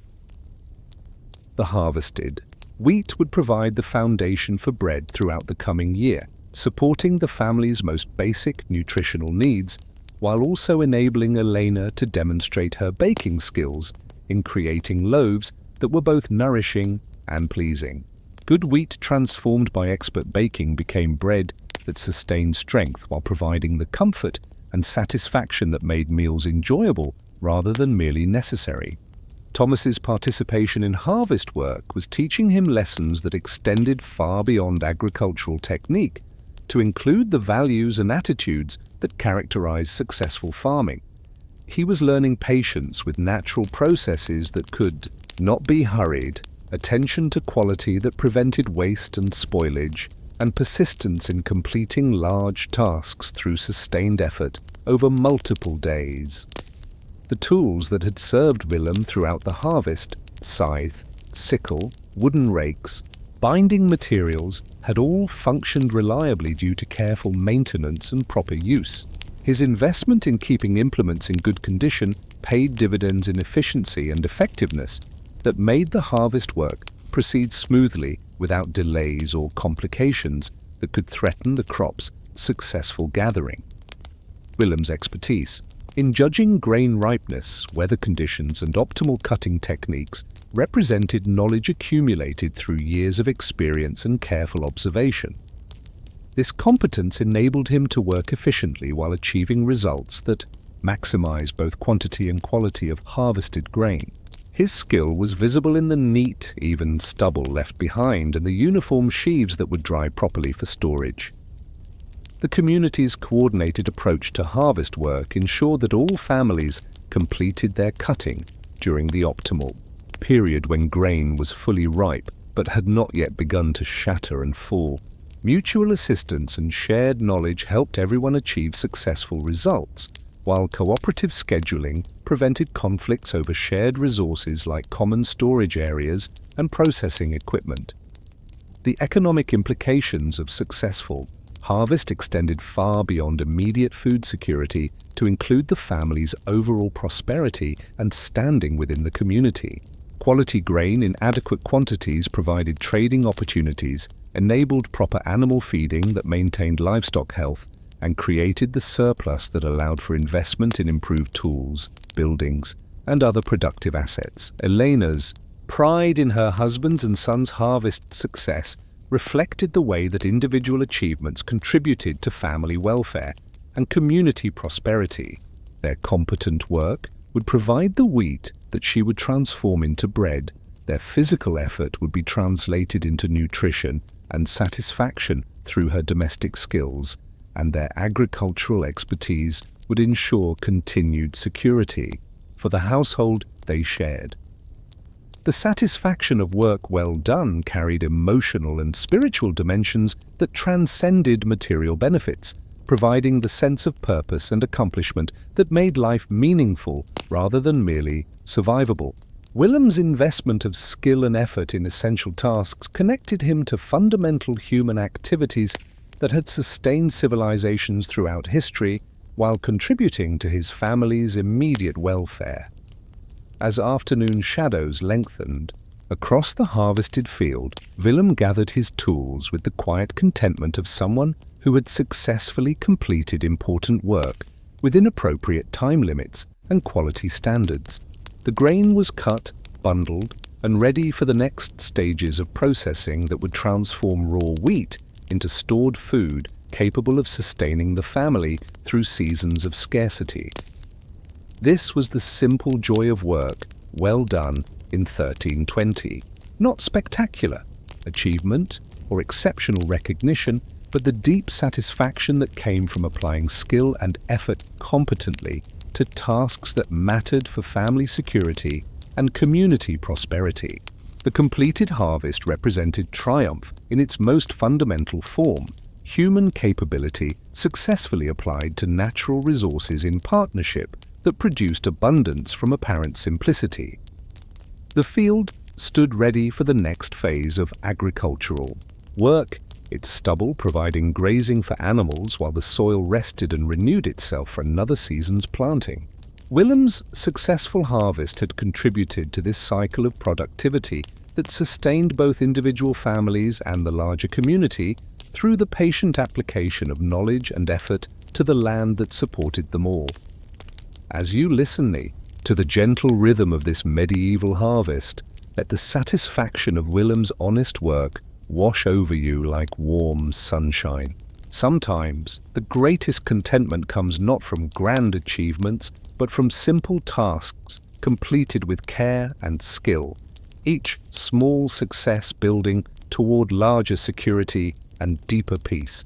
Speaker 1: The harvested wheat would provide the foundation for bread throughout the coming year, supporting the family's most basic nutritional needs, while also enabling Elena to demonstrate her baking skills in creating loaves that were both nourishing and pleasing. Good wheat transformed by expert baking became bread that sustained strength while providing the comfort and satisfaction that made meals enjoyable rather than merely necessary. Thomas's participation in harvest work was teaching him lessons that extended far beyond agricultural technique to include the values and attitudes that characterize successful farming. He was learning patience with natural processes that could not be hurried, attention to quality that prevented waste and spoilage, and persistence in completing large tasks through sustained effort over multiple days. The tools that had served Willem throughout the harvest, scythe, sickle, wooden rakes, binding materials, had all functioned reliably due to careful maintenance and proper use. His investment in keeping implements in good condition paid dividends in efficiency and effectiveness that made the harvest work proceed smoothly without delays or complications that could threaten the crop's successful gathering. Willem's expertise in judging grain ripeness, weather conditions, and optimal cutting techniques represented knowledge accumulated through years of experience and careful observation. This competence enabled him to work efficiently while achieving results that maximize both quantity and quality of harvested grain. His skill was visible in the neat, even stubble left behind and the uniform sheaves that would dry properly for storage. The community's coordinated approach to harvest work ensured that all families completed their cutting during the optimal period when grain was fully ripe but had not yet begun to shatter and fall. Mutual assistance and shared knowledge helped everyone achieve successful results, while cooperative scheduling prevented conflicts over shared resources like common storage areas and processing equipment. The economic implications of successful harvest extended far beyond immediate food security to include the family's overall prosperity and standing within the community. Quality grain in adequate quantities provided trading opportunities, enabled proper animal feeding that maintained livestock health, and created the surplus that allowed for investment in improved tools, buildings, and other productive assets. Elena's pride in her husband's and son's harvest success reflected the way that individual achievements contributed to family welfare and community prosperity. Their competent work would provide the wheat that she would transform into bread. Their physical effort would be translated into nutrition and satisfaction through her domestic skills, and their agricultural expertise would ensure continued security for the household they shared. The satisfaction of work well done carried emotional and spiritual dimensions that transcended material benefits, providing the sense of purpose and accomplishment that made life meaningful rather than merely survivable. Willem's investment of skill and effort in essential tasks connected him to fundamental human activities that had sustained civilizations throughout history while contributing to his family's immediate welfare. As afternoon shadows lengthened across the harvested field, Willem gathered his tools with the quiet contentment of someone who had successfully completed important work within appropriate time limits and quality standards. The grain was cut, bundled, and ready for the next stages of processing that would transform raw wheat into stored food capable of sustaining the family through seasons of scarcity. This was the simple joy of work, well done in 1320. Not spectacular achievement or exceptional recognition, but the deep satisfaction that came from applying skill and effort competently to tasks that mattered for family security and community prosperity. The completed harvest represented triumph in its most fundamental form, human capability successfully applied to natural resources in partnership that produced abundance from apparent simplicity. The field stood ready for the next phase of agricultural work, its stubble providing grazing for animals while the soil rested and renewed itself for another season's planting. Willem's successful harvest had contributed to this cycle of productivity that sustained both individual families and the larger community through the patient application of knowledge and effort to the land that supported them all. As you listen, To the gentle rhythm of this medieval harvest, let the satisfaction of Willem's honest work wash over you like warm sunshine. Sometimes, the greatest contentment comes not from grand achievements, but from simple tasks completed with care and skill, each small success building toward larger security and deeper peace.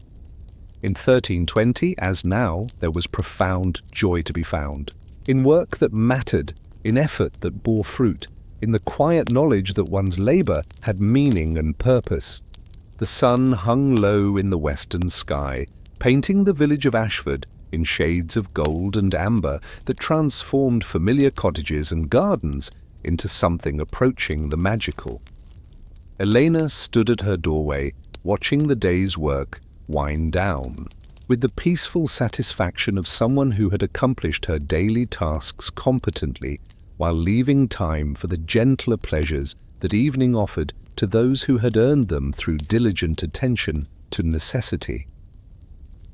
Speaker 1: In 1320, as now, there was profound joy to be found. In work that mattered, in effort that bore fruit, in the quiet knowledge that one's labor had meaning and purpose. The sun hung low in the western sky, painting the village of Ashford in shades of gold and amber that transformed familiar cottages and gardens into something approaching the magical. Elena stood at her doorway, watching the day's work wind down, with the peaceful satisfaction of someone who had accomplished her daily tasks competently, while leaving time for the gentler pleasures that evening offered to those who had earned them through diligent attention to necessity.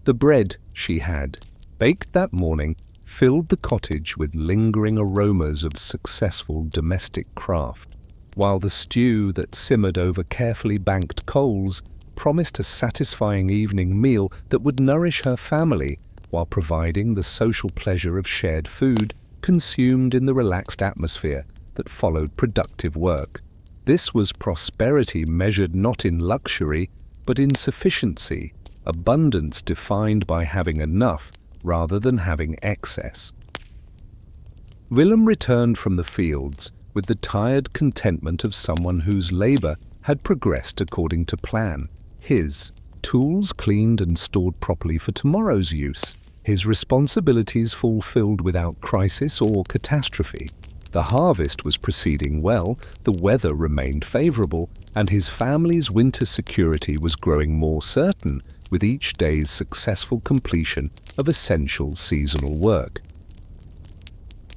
Speaker 1: The bread she had, baked that morning, filled the cottage with lingering aromas of successful domestic craft, while the stew that simmered over carefully banked coals promised a satisfying evening meal that would nourish her family while providing the social pleasure of shared food consumed in the relaxed atmosphere that followed productive work. This was prosperity measured not in luxury, but in sufficiency, abundance defined by having enough rather than having excess. Willem returned from the fields with the tired contentment of someone whose labor had progressed according to plan. His tools cleaned and stored properly for tomorrow's use, his responsibilities fulfilled without crisis or catastrophe. The harvest was proceeding well, the weather remained favorable, and his family's winter security was growing more certain with each day's successful completion of essential seasonal work.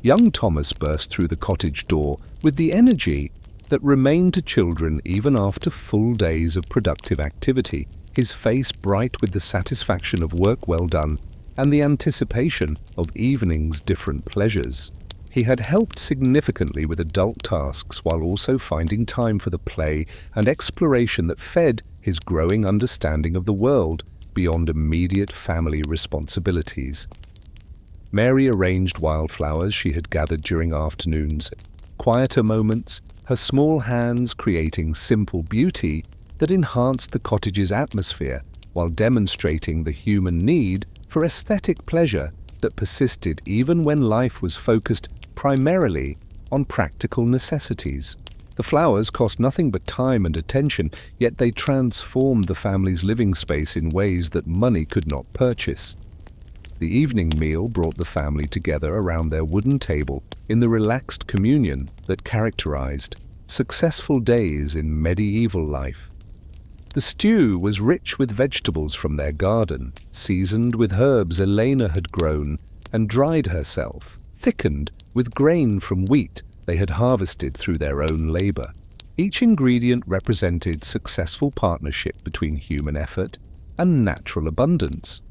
Speaker 1: Young Thomas burst through the cottage door with the energy that remained to children even after full days of productive activity, his face bright with the satisfaction of work well done and the anticipation of evening's different pleasures. He had helped significantly with adult tasks while also finding time for the play and exploration that fed his growing understanding of the world beyond immediate family responsibilities. Mary arranged wildflowers she had gathered during afternoons, quieter moments, her small hands creating simple beauty that enhanced the cottage's atmosphere while demonstrating the human need for aesthetic pleasure that persisted even when life was focused primarily on practical necessities. The flowers cost nothing but time and attention, yet they transformed the family's living space in ways that money could not purchase. The evening meal brought the family together around their wooden table in the relaxed communion that characterized successful days in medieval life. The stew was rich with vegetables from their garden, seasoned with herbs Elena had grown and dried herself, thickened with grain from wheat they had harvested through their own labor. Each ingredient represented successful partnership between human effort and natural abundance.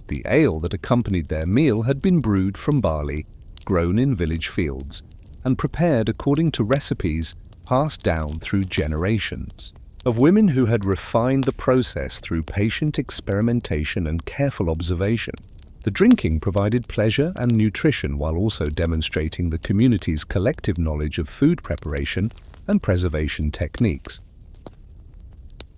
Speaker 1: The ale that accompanied their meal had been brewed from barley, grown in village fields, and prepared according to recipes passed down through generations, of women who had refined the process through patient experimentation and careful observation. The drinking provided pleasure and nutrition while also demonstrating the community's collective knowledge of food preparation and preservation techniques.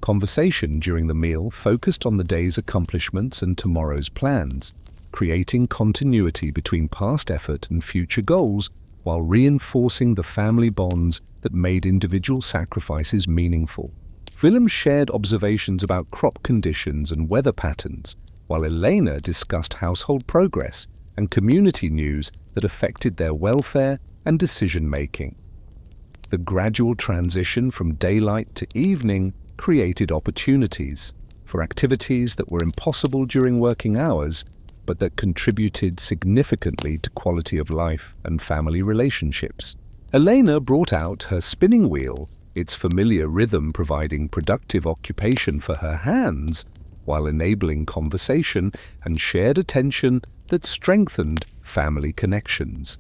Speaker 1: Conversation during the meal focused on the day's accomplishments and tomorrow's plans, creating continuity between past effort and future goals while reinforcing the family bonds that made individual sacrifices meaningful. Willem shared observations about crop conditions and weather patterns, while Elena discussed household progress and community news that affected their welfare and decision-making. The gradual transition from daylight to evening created opportunities for activities that were impossible during working hours, but that contributed significantly to quality of life and family relationships. Elena brought out her spinning wheel, its familiar rhythm providing productive occupation for her hands, while enabling conversation and shared attention that strengthened family connections.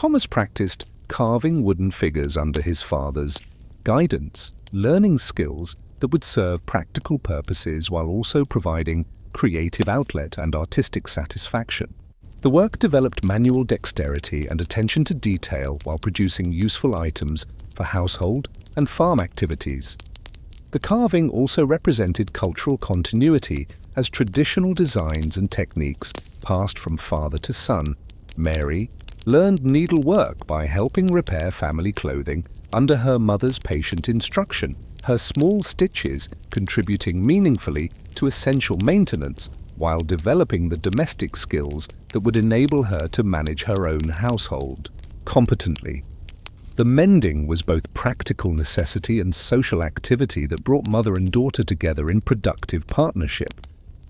Speaker 1: Thomas practiced carving wooden figures under his father's guidance, learning skills that would serve practical purposes while also providing creative outlet and artistic satisfaction. The work developed manual dexterity and attention to detail while producing useful items for household and farm activities. The carving also represented cultural continuity as traditional designs and techniques passed from father to son. Mary learned needlework by helping repair family clothing under her mother's patient instruction, her small stitches contributing meaningfully to essential maintenance while developing the domestic skills that would enable her to manage her own household competently. The mending was both practical necessity and social activity that brought mother and daughter together in productive partnership.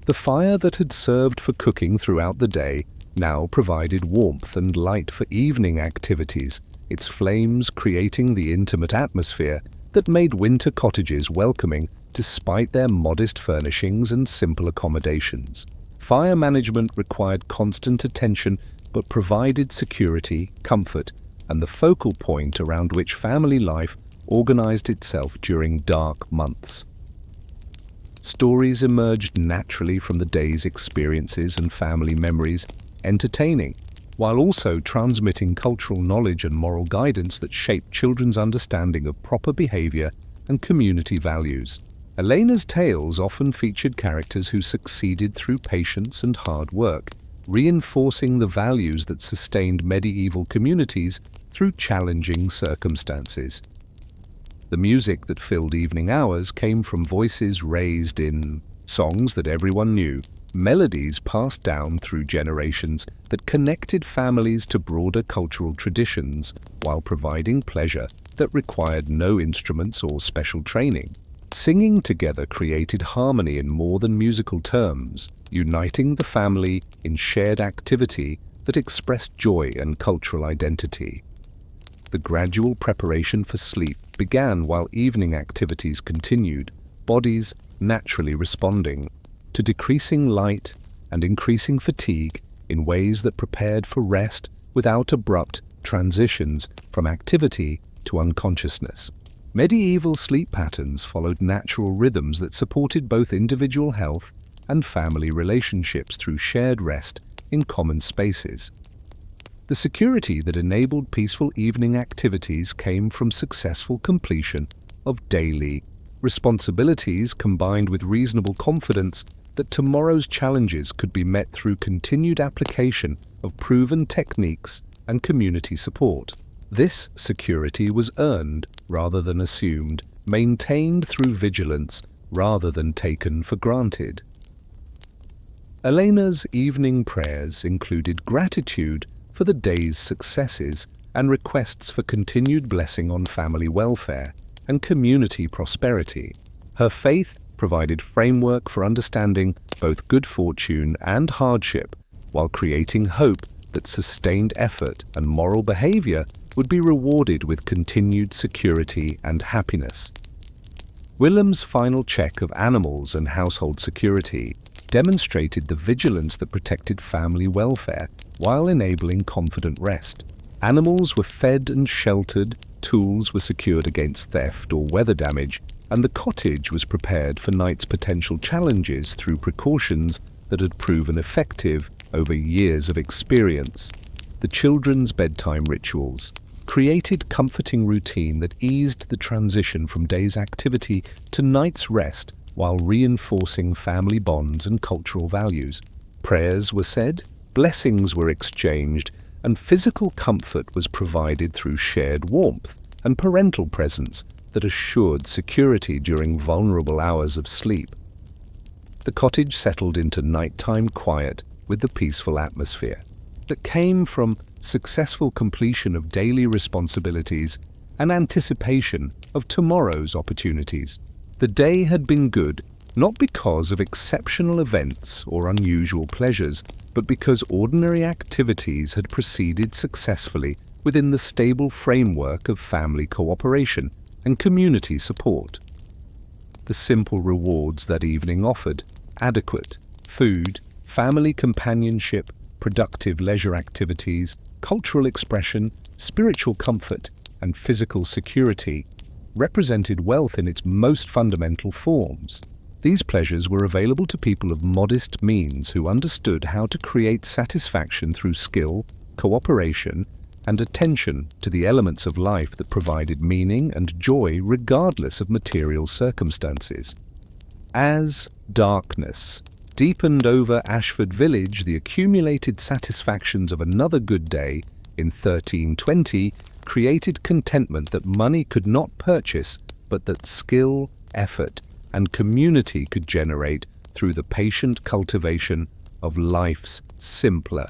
Speaker 1: The fire that had served for cooking throughout the day now provided warmth and light for evening activities, its flames creating the intimate atmosphere that made winter cottages welcoming despite their modest furnishings and simple accommodations. Fire management required constant attention but provided security, comfort, and the focal point around which family life organized itself during dark months. Stories emerged naturally from the day's experiences and family memories, entertaining, while also transmitting cultural knowledge and moral guidance that shaped children's understanding of proper behavior and community values. Elena's tales often featured characters who succeeded through patience and hard work, reinforcing the values that sustained medieval communities through challenging circumstances. The music that filled evening hours came from voices raised in songs that everyone knew, melodies passed down through generations that connected families to broader cultural traditions while providing pleasure that required no instruments or special training. Singing together created harmony in more than musical terms, uniting the family in shared activity that expressed joy and cultural identity. The gradual preparation for sleep began while evening activities continued, bodies naturally responding to decreasing light and increasing fatigue in ways that prepared for rest without abrupt transitions from activity to unconsciousness. Medieval sleep patterns followed natural rhythms that supported both individual health and family relationships through shared rest in common spaces. The security that enabled peaceful evening activities came from successful completion of daily responsibilities combined with reasonable confidence that tomorrow's challenges could be met through continued application of proven techniques and community support. This security was earned rather than assumed, maintained through vigilance rather than taken for granted. Elena's evening prayers included gratitude for the day's successes and requests for continued blessing on family welfare and community prosperity. Her faith provided framework for understanding both good fortune and hardship, while creating hope that sustained effort and moral behavior would be rewarded with continued security and happiness. Willem's final check of animals and household security demonstrated the vigilance that protected family welfare while enabling confident rest. Animals were fed and sheltered, tools were secured against theft or weather damage, and the cottage was prepared for night's potential challenges through precautions that had proven effective over years of experience. The children's bedtime rituals created comforting routine that eased the transition from day's activity to night's rest while reinforcing family bonds and cultural values. Prayers were said, blessings were exchanged, and physical comfort was provided through shared warmth and parental presence that assured security during vulnerable hours of sleep. The cottage settled into nighttime quiet with the peaceful atmosphere that came from successful completion of daily responsibilities and anticipation of tomorrow's opportunities. The day had been good, not because of exceptional events or unusual pleasures, but because ordinary activities had proceeded successfully within the stable framework of family cooperation and community support. The simple rewards that evening offered, adequate food, family companionship, productive leisure activities, cultural expression, spiritual comfort, and physical security, represented wealth in its most fundamental forms. These pleasures were available to people of modest means who understood how to create satisfaction through skill, cooperation, and attention to the elements of life that provided meaning and joy regardless of material circumstances. As darkness deepened over Ashford Village, the accumulated satisfactions of another good day in 1320 created contentment that money could not purchase, but that skill, effort, and community could generate through the patient cultivation of life's simpler,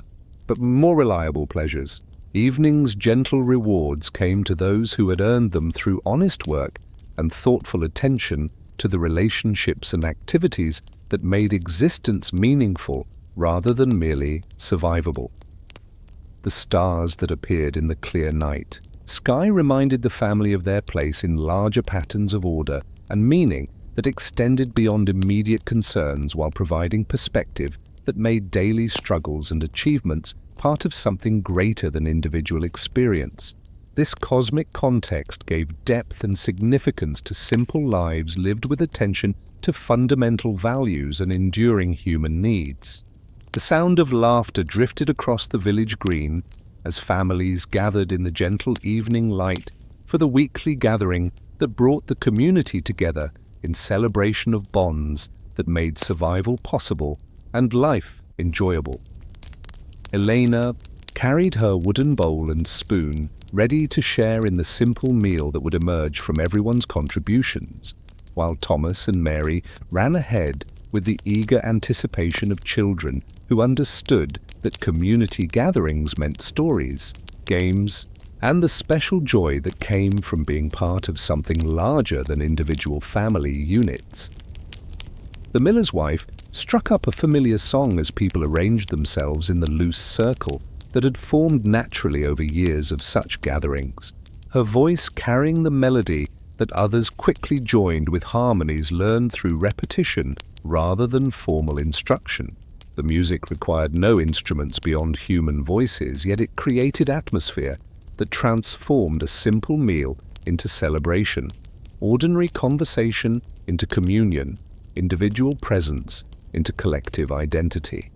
Speaker 1: but more reliable pleasures. Evening's gentle rewards came to those who had earned them through honest work and thoughtful attention to the relationships and activities that made existence meaningful rather than merely survivable. The stars that appeared in the clear night sky reminded the family of their place in larger patterns of order and meaning that extended beyond immediate concerns, while providing perspective that made daily struggles and achievements part of something greater than individual experience. This cosmic context gave depth and significance to simple lives lived with attention to fundamental values and enduring human needs. The sound of laughter drifted across the village green as families gathered in the gentle evening light for the weekly gathering that brought the community together in celebration of bonds that made survival possible and life enjoyable. Elena carried her wooden bowl and spoon, ready to share in the simple meal that would emerge from everyone's contributions, while Thomas and Mary ran ahead with the eager anticipation of children who understood that community gatherings meant stories, games, and the special joy that came from being part of something larger than individual family units. The miller's wife struck up a familiar song as people arranged themselves in the loose circle that had formed naturally over years of such gatherings, her voice carrying the melody that others quickly joined with harmonies learned through repetition rather than formal instruction. The music required no instruments beyond human voices, yet it created atmosphere that transformed a simple meal into celebration, ordinary conversation into communion, individual presence into collective identity.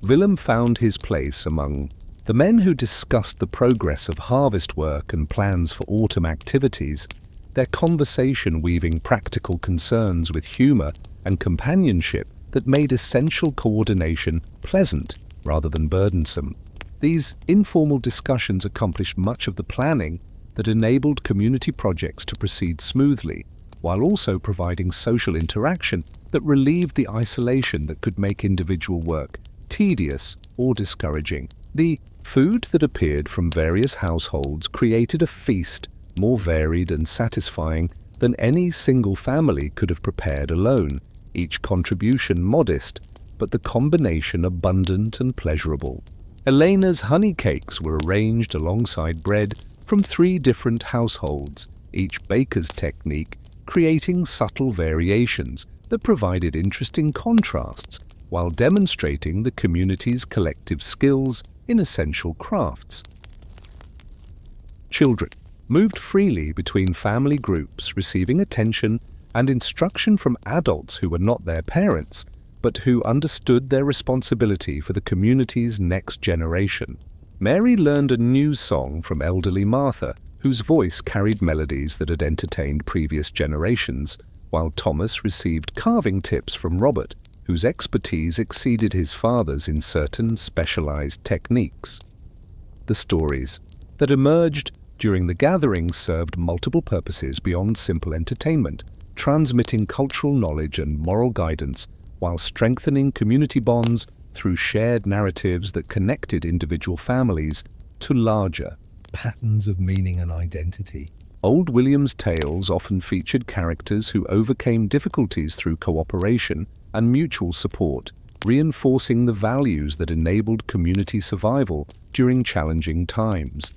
Speaker 1: Willem found his place among the men who discussed the progress of harvest work and plans for autumn activities, their conversation weaving practical concerns with humor and companionship that made essential coordination pleasant rather than burdensome. These informal discussions accomplished much of the planning that enabled community projects to proceed smoothly, while also providing social interaction that relieved the isolation that could make individual work tedious or discouraging. The food that appeared from various households created a feast more varied and satisfying than any single family could have prepared alone, each contribution modest, but the combination abundant and pleasurable. Elena's honey cakes were arranged alongside bread from 3 different households, each baker's technique creating subtle variations that provided interesting contrasts while demonstrating the community's collective skills in essential crafts. Children moved freely between family groups, receiving attention and instruction from adults who were not their parents, but who understood their responsibility for the community's next generation. Mary learned a new song from elderly Martha, whose voice carried melodies that had entertained previous generations, while Thomas received carving tips from Robert, whose expertise exceeded his father's in certain specialized techniques. The stories that emerged during the gathering served multiple purposes beyond simple entertainment, transmitting cultural knowledge and moral guidance while strengthening community bonds through shared narratives that connected individual families to larger patterns of meaning and identity. Old William's tales often featured characters who overcame difficulties through cooperation and mutual support, reinforcing the values that enabled community survival during challenging times.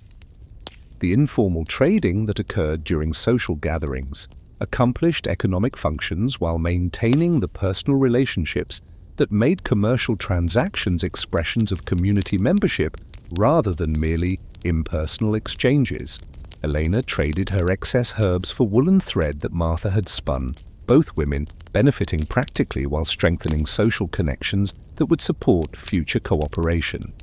Speaker 1: The informal trading that occurred during social gatherings accomplished economic functions while maintaining the personal relationships that made commercial transactions expressions of community membership rather than merely impersonal exchanges. Elena traded her excess herbs for woolen thread that Martha had spun, both women benefiting practically while strengthening social connections that would support future cooperation.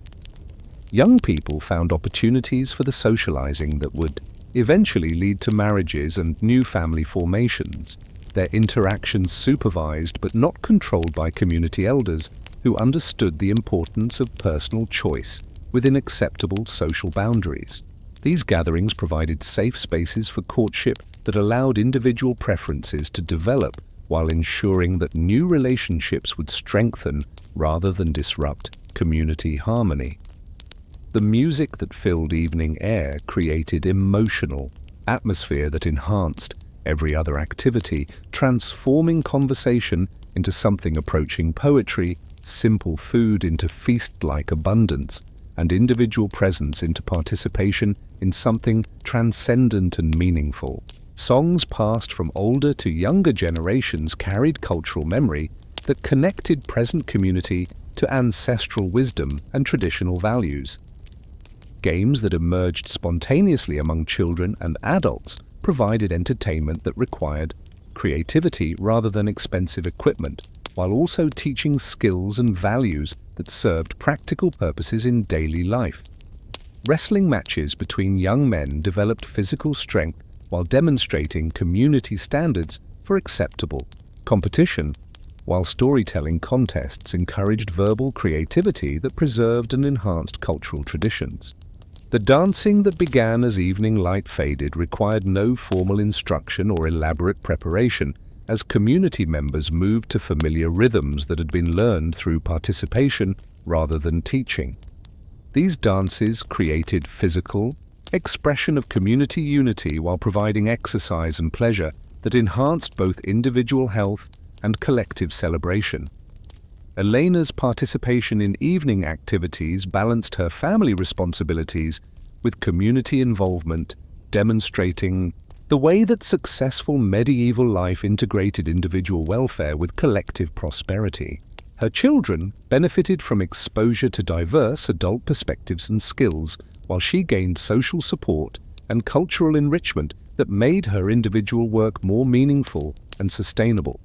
Speaker 1: Young people found opportunities for the socializing that would eventually lead to marriages and new family formations, their interactions supervised but not controlled by community elders who understood the importance of personal choice within acceptable social boundaries. These gatherings provided safe spaces for courtship that allowed individual preferences to develop while ensuring that new relationships would strengthen rather than disrupt community harmony. The music that filled evening air created emotional atmosphere that enhanced every other activity, transforming conversation into something approaching poetry, simple food into feast-like abundance, and individual presence into participation in something transcendent and meaningful. Songs passed from older to younger generations carried cultural memory that connected present community to ancestral wisdom and traditional values. Games that emerged spontaneously among children and adults provided entertainment that required creativity rather than expensive equipment, while also teaching skills and values that served practical purposes in daily life. Wrestling matches between young men developed physical strength while demonstrating community standards for acceptable competition, while storytelling contests encouraged verbal creativity that preserved and enhanced cultural traditions. The dancing that began as evening light faded required no formal instruction or elaborate preparation, as community members moved to familiar rhythms that had been learned through participation rather than teaching. These dances created physical expression of community unity while providing exercise and pleasure that enhanced both individual health and collective celebration. Elena's participation in evening activities balanced her family responsibilities with community involvement, demonstrating the way that successful medieval life integrated individual welfare with collective prosperity. Her children benefited from exposure to diverse adult perspectives and skills, while she gained social support and cultural enrichment that made her individual work more meaningful and sustainable.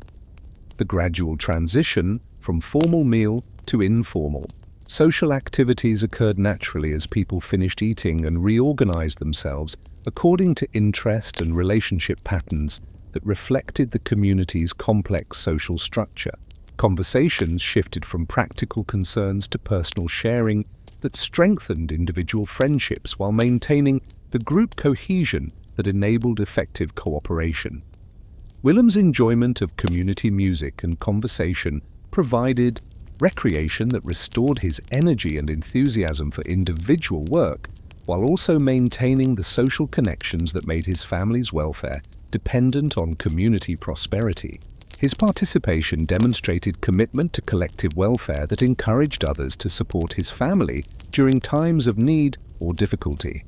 Speaker 1: The gradual transition from formal meal to informal social activities occurred naturally as people finished eating and reorganized themselves according to interest and relationship patterns that reflected the community's complex social structure. Conversations shifted from practical concerns to personal sharing that strengthened individual friendships while maintaining the group cohesion that enabled effective cooperation. Willem's enjoyment of community music and conversation provided recreation that restored his energy and enthusiasm for individual work, while also maintaining the social connections that made his family's welfare dependent on community prosperity. His participation demonstrated commitment to collective welfare that encouraged others to support his family during times of need or difficulty.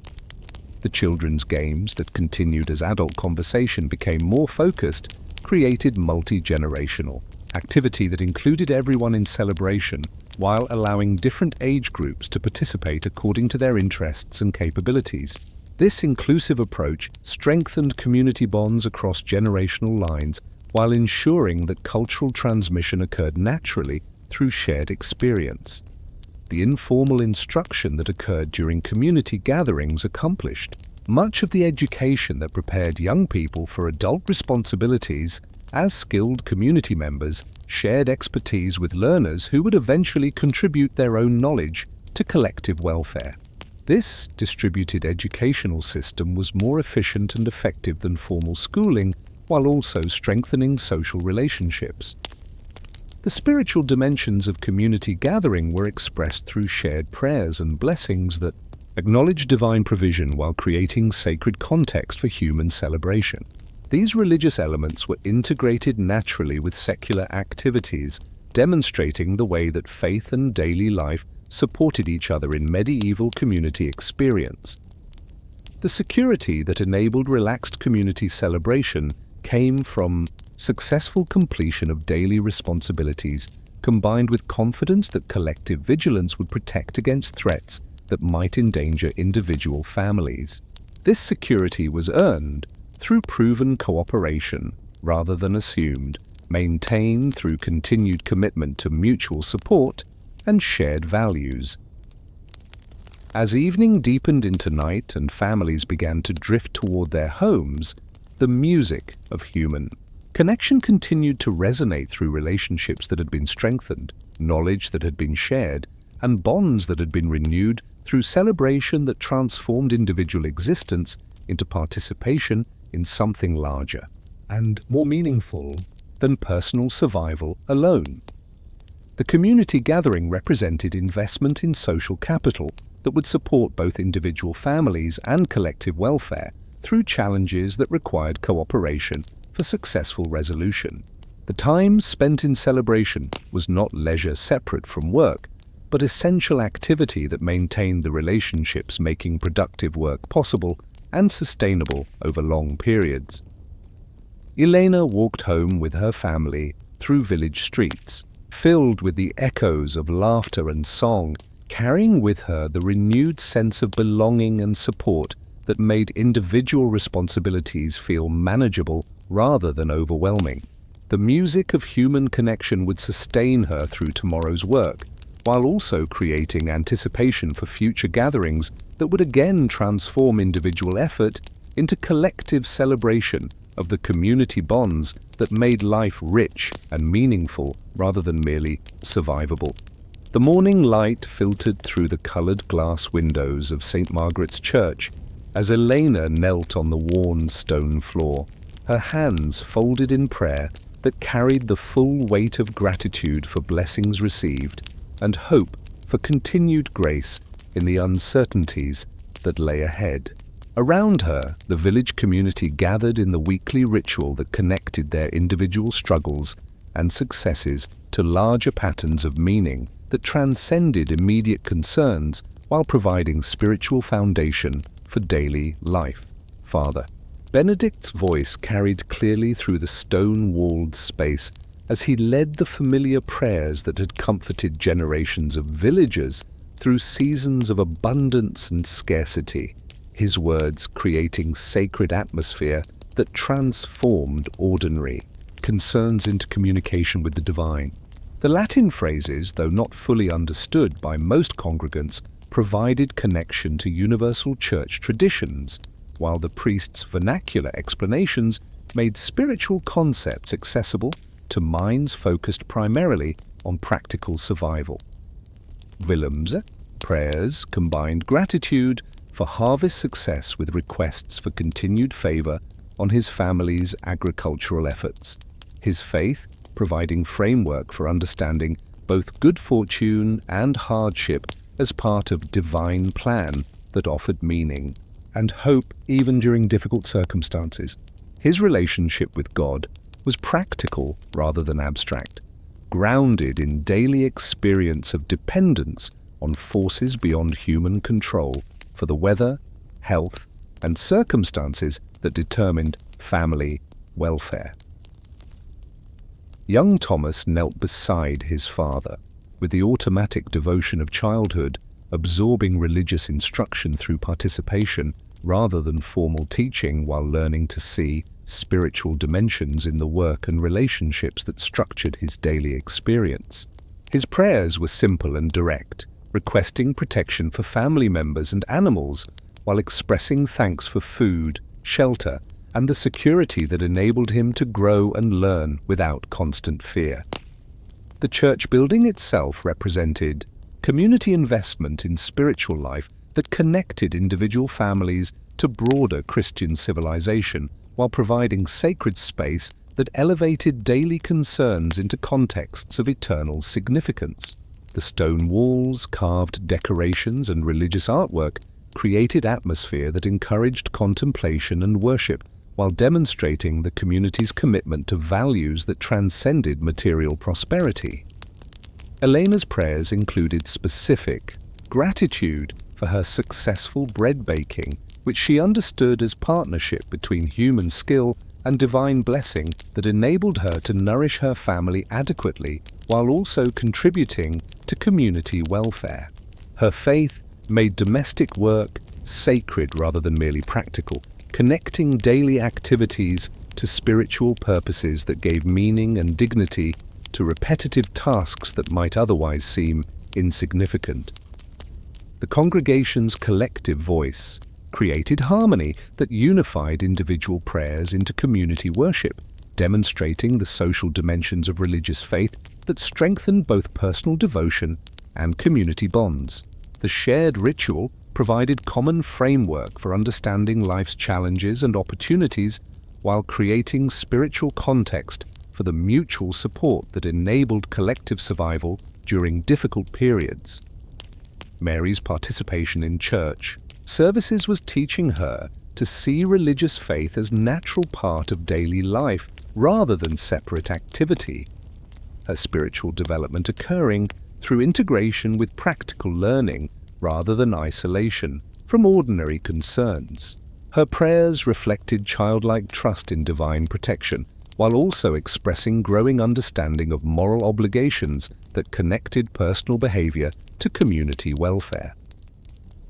Speaker 1: The children's games that continued as adult conversation became more focused created multi-generational activity that included everyone in celebration while allowing different age groups to participate according to their interests and capabilities. This inclusive approach strengthened community bonds across generational lines while ensuring that cultural transmission occurred naturally through shared experience. The informal instruction that occurred during community gatherings accomplished much of the education that prepared young people for adult responsibilities. As skilled community members shared expertise with learners who would eventually contribute their own knowledge to collective welfare. This distributed educational system was more efficient and effective than formal schooling, while also strengthening social relationships. The spiritual dimensions of community gathering were expressed through shared prayers and blessings that acknowledged divine provision while creating sacred context for human celebration. These religious elements were integrated naturally with secular activities, demonstrating the way that faith and daily life supported each other in medieval community experience. The security that enabled relaxed community celebration came from successful completion of daily responsibilities, combined with confidence that collective vigilance would protect against threats that might endanger individual families. This security was earned through proven cooperation rather than assumed, maintained through continued commitment to mutual support and shared values. As evening deepened into night and families began to drift toward their homes, the music of human connection continued to resonate through relationships that had been strengthened, knowledge that had been shared, and bonds that had been renewed through celebration that transformed individual existence into participation in something larger and more meaningful than personal survival alone. The community gathering represented investment in social capital that would support both individual families and collective welfare through challenges that required cooperation for successful resolution. The time spent in celebration was not leisure separate from work, but essential activity that maintained the relationships, making productive work possible and sustainable over long periods. Elena walked home with her family through village streets, filled with the echoes of laughter and song, carrying with her the renewed sense of belonging and support that made individual responsibilities feel manageable rather than overwhelming. The music of human connection would sustain her through tomorrow's work, while also creating anticipation for future gatherings that would again transform individual effort into collective celebration of the community bonds that made life rich and meaningful rather than merely survivable. The morning light filtered through the colored glass windows of St. Margaret's Church as Elena knelt on the worn stone floor, her hands folded in prayer that carried the full weight of gratitude for blessings received and hope for continued grace in the uncertainties that lay ahead. Around her, the village community gathered in the weekly ritual that connected their individual struggles and successes to larger patterns of meaning that transcended immediate concerns while providing spiritual foundation for daily life. Father Benedict's voice carried clearly through the stone-walled space as he led the familiar prayers that had comforted generations of villagers through seasons of abundance and scarcity, his words creating sacred atmosphere that transformed ordinary concerns into communication with the divine. The Latin phrases, though not fully understood by most congregants, provided connection to universal church traditions, while the priest's vernacular explanations made spiritual concepts accessible to minds focused primarily on practical survival. Willem's prayers combined gratitude for harvest success with requests for continued favor on his family's agricultural efforts, his faith providing framework for understanding both good fortune and hardship as part of divine plan that offered meaning and hope even during difficult circumstances. His relationship with God was practical rather than abstract, grounded in daily experience of dependence on forces beyond human control for the weather, health, and circumstances that determined family welfare. Young Thomas knelt beside his father, with the automatic devotion of childhood, absorbing religious instruction through participation rather than formal teaching, while learning to see spiritual dimensions in the work and relationships that structured his daily experience. His prayers were simple and direct, requesting protection for family members and animals, while expressing thanks for food, shelter, and the security that enabled him to grow and learn without constant fear. The church building itself represented community investment in spiritual life that connected individual families to broader Christian civilization, while providing sacred space that elevated daily concerns into contexts of eternal significance. The stone walls, carved decorations, and religious artwork created atmosphere that encouraged contemplation and worship, while demonstrating the community's commitment to values that transcended material prosperity. Elena's prayers included specific gratitude for her successful bread baking, which she understood as partnership between human skill and divine blessing that enabled her to nourish her family adequately while also contributing to community welfare. Her faith made domestic work sacred rather than merely practical, connecting daily activities to spiritual purposes that gave meaning and dignity to repetitive tasks that might otherwise seem insignificant. The congregation's collective voice created harmony that unified individual prayers into community worship, demonstrating the social dimensions of religious faith that strengthened both personal devotion and community bonds. The shared ritual provided common framework for understanding life's challenges and opportunities while creating spiritual context for the mutual support that enabled collective survival during difficult periods. Mary's participation in church services was teaching her to see religious faith as natural part of daily life rather than separate activity. Her spiritual development occurring through integration with practical learning rather than isolation from ordinary concerns. Her prayers reflected childlike trust in divine protection, while also expressing growing understanding of moral obligations that connected personal behavior to community welfare.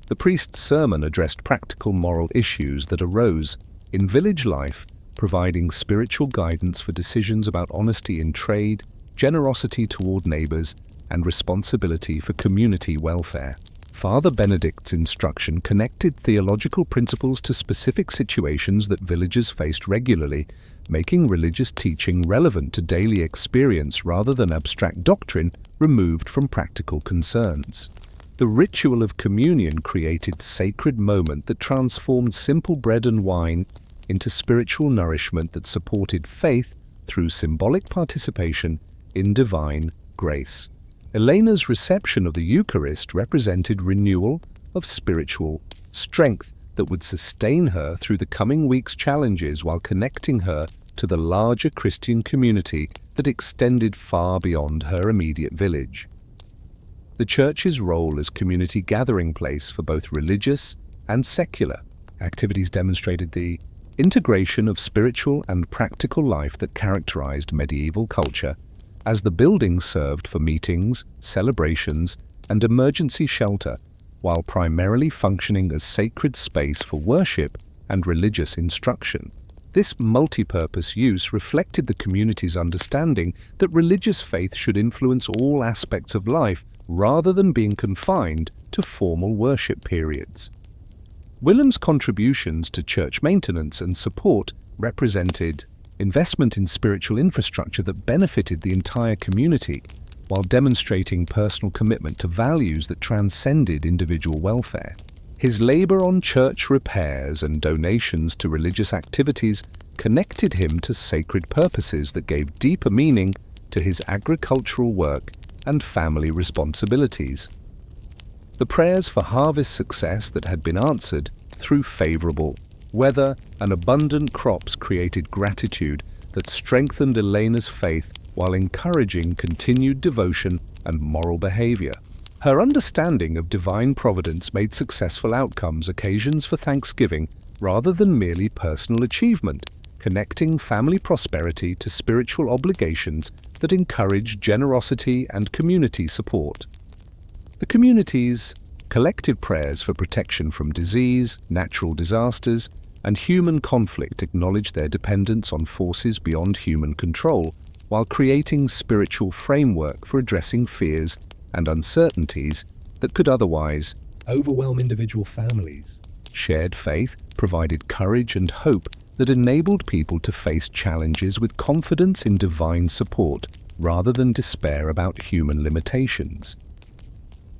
Speaker 1: The priest's sermon addressed practical moral issues that arose in village life, providing spiritual guidance for decisions about honesty in trade, generosity toward neighbors, and responsibility for community welfare. Father Benedict's instruction connected theological principles to specific situations that villagers faced regularly, making religious teaching relevant to daily experience rather than abstract doctrine removed from practical concerns. The ritual of communion created sacred moment that transformed simple bread and wine into spiritual nourishment that supported faith through symbolic participation in divine grace. Elena's reception of the Eucharist represented renewal of spiritual strength that would sustain her through the coming week's challenges while connecting her to the larger Christian community that extended far beyond her immediate village. The Church's role as community gathering place for both religious and secular activities demonstrated the integration of spiritual and practical life that characterized medieval culture, as the building served for meetings, celebrations, and emergency shelter, while primarily functioning as sacred space for worship and religious instruction. This multi-purpose use reflected the community's understanding that religious faith should influence all aspects of life rather than being confined to formal worship periods. Willem's contributions to church maintenance and support represented investment in spiritual infrastructure that benefited the entire community, while demonstrating personal commitment to values that transcended individual welfare. His labor on church repairs and donations to religious activities connected him to sacred purposes that gave deeper meaning to his agricultural work and family responsibilities. The prayers for harvest success that had been answered through favorable weather and abundant crops created gratitude that strengthened Elena's faith while encouraging continued devotion and moral behavior. Her understanding of divine providence made successful outcomes occasions for thanksgiving rather than merely personal achievement, connecting family prosperity to spiritual obligations that encourage generosity and community support. The community's collective prayers for protection from disease, natural disasters, and human conflict acknowledge their dependence on forces beyond human control, while creating spiritual framework for addressing fears and uncertainties that could otherwise overwhelm individual families. Shared faith provided courage and hope that enabled people to face challenges with confidence in divine support rather than despair about human limitations.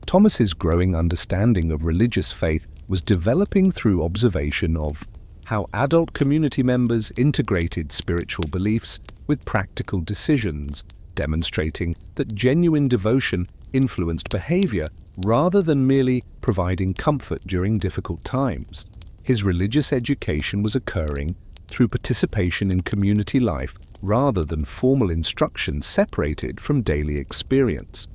Speaker 1: Thomas's growing understanding of religious faith was developing through observation of how adult community members integrated spiritual beliefs with practical decisions, demonstrating that genuine devotion influenced behavior rather than merely providing comfort during difficult times. His religious education was occurring through participation in community life rather than formal instruction separated from daily experience.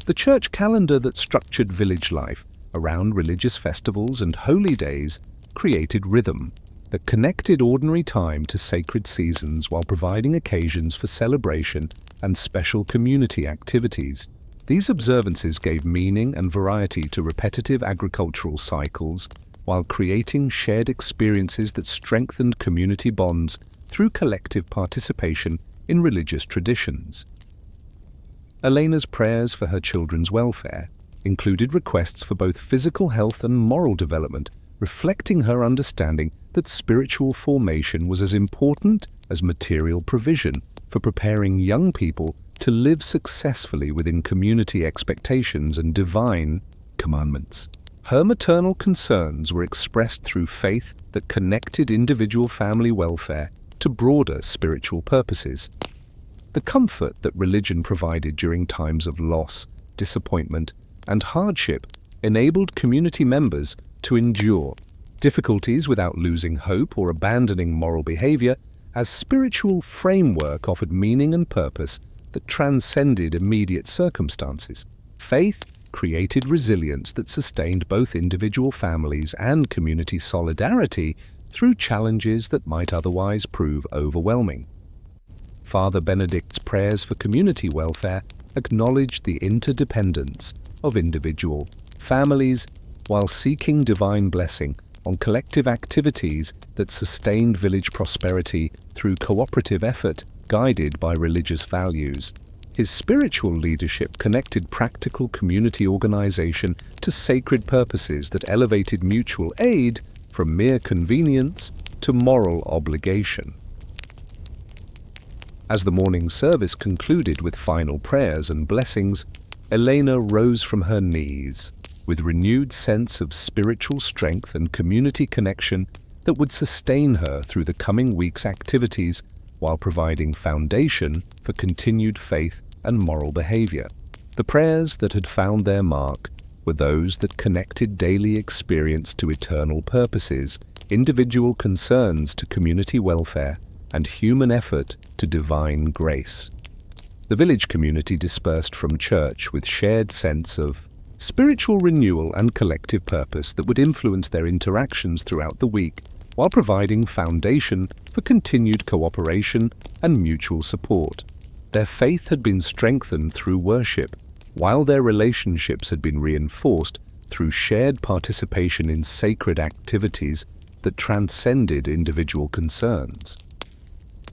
Speaker 1: The church calendar that structured village life around religious festivals and holy days created rhythm that connected ordinary time to sacred seasons while providing occasions for celebration and special community activities. These observances gave meaning and variety to repetitive agricultural cycles, while creating shared experiences that strengthened community bonds through collective participation in religious traditions. Elena's prayers for her children's welfare included requests for both physical health and moral development, reflecting her understanding that spiritual formation was as important as material provision for preparing young people to live successfully within community expectations and divine commandments. Her maternal concerns were expressed through faith that connected individual family welfare to broader spiritual purposes. The comfort that religion provided during times of loss, disappointment, and hardship enabled community members to endure difficulties without losing hope or abandoning moral behavior, as spiritual framework offered meaning and purpose that transcended immediate circumstances. Faith created resilience that sustained both individual families and community solidarity through challenges that might otherwise prove overwhelming. Father Benedict's prayers for community welfare acknowledged the interdependence of individual families while seeking divine blessing on collective activities that sustained village prosperity through cooperative effort guided by religious values. His spiritual leadership connected practical community organization to sacred purposes that elevated mutual aid from mere convenience to moral obligation. As the morning service concluded with final prayers and blessings, Elena rose from her knees with renewed sense of spiritual strength and community connection that would sustain her through the coming week's activities while providing foundation for continued faith and moral behavior. The prayers that had found their mark were those that connected daily experience to eternal purposes, individual concerns to community welfare, and human effort to divine grace. The village community dispersed from church with shared sense of spiritual renewal and collective purpose that would influence their interactions throughout the week, while providing foundation for continued cooperation and mutual support. Their faith had been strengthened through worship, while their relationships had been reinforced through shared participation in sacred activities that transcended individual concerns.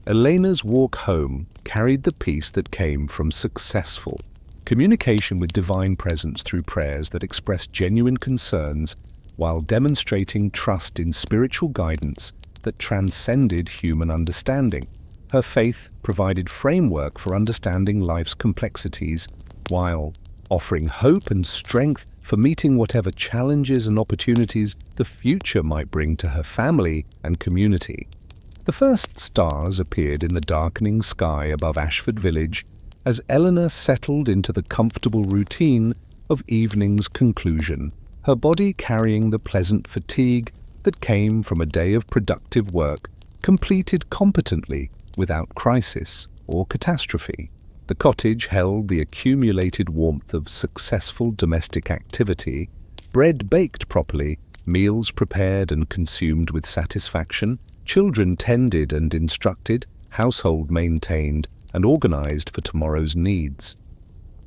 Speaker 1: Elena's walk home carried the peace that came from successful communication with divine presence through prayers that expressed genuine concerns while demonstrating trust in spiritual guidance that transcended human understanding. Her faith provided framework for understanding life's complexities while offering hope and strength for meeting whatever challenges and opportunities the future might bring to her family and community. The first stars appeared in the darkening sky above Ashford Village as Eleanor settled into the comfortable routine of evening's conclusion, her body carrying the pleasant fatigue that came from a day of productive work completed competently without crisis or catastrophe. The cottage held the accumulated warmth of successful domestic activity, bread baked properly, meals prepared and consumed with satisfaction, children tended and instructed, household maintained and organized for tomorrow's needs.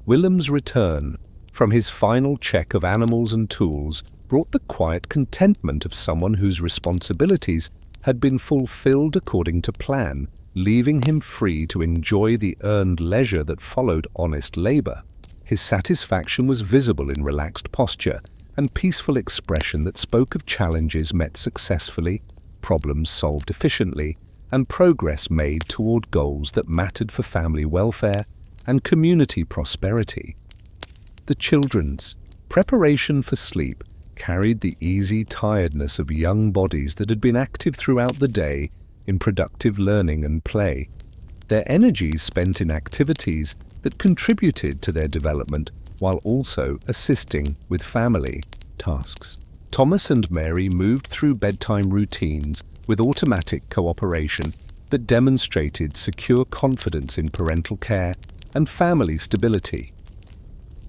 Speaker 1: Willem's return from his final check of animals and tools brought the quiet contentment of someone whose responsibilities had been fulfilled according to plan, leaving him free to enjoy the earned leisure that followed honest labor. His satisfaction was visible in relaxed posture and peaceful expression that spoke of challenges met successfully, problems solved efficiently, and progress made toward goals that mattered for family welfare and community prosperity. The children's preparation for sleep carried the easy tiredness of young bodies that had been active throughout the day in productive learning and play, their energies spent in activities that contributed to their development while also assisting with family tasks. Thomas and Mary moved through bedtime routines with automatic cooperation that demonstrated secure confidence in parental care and family stability.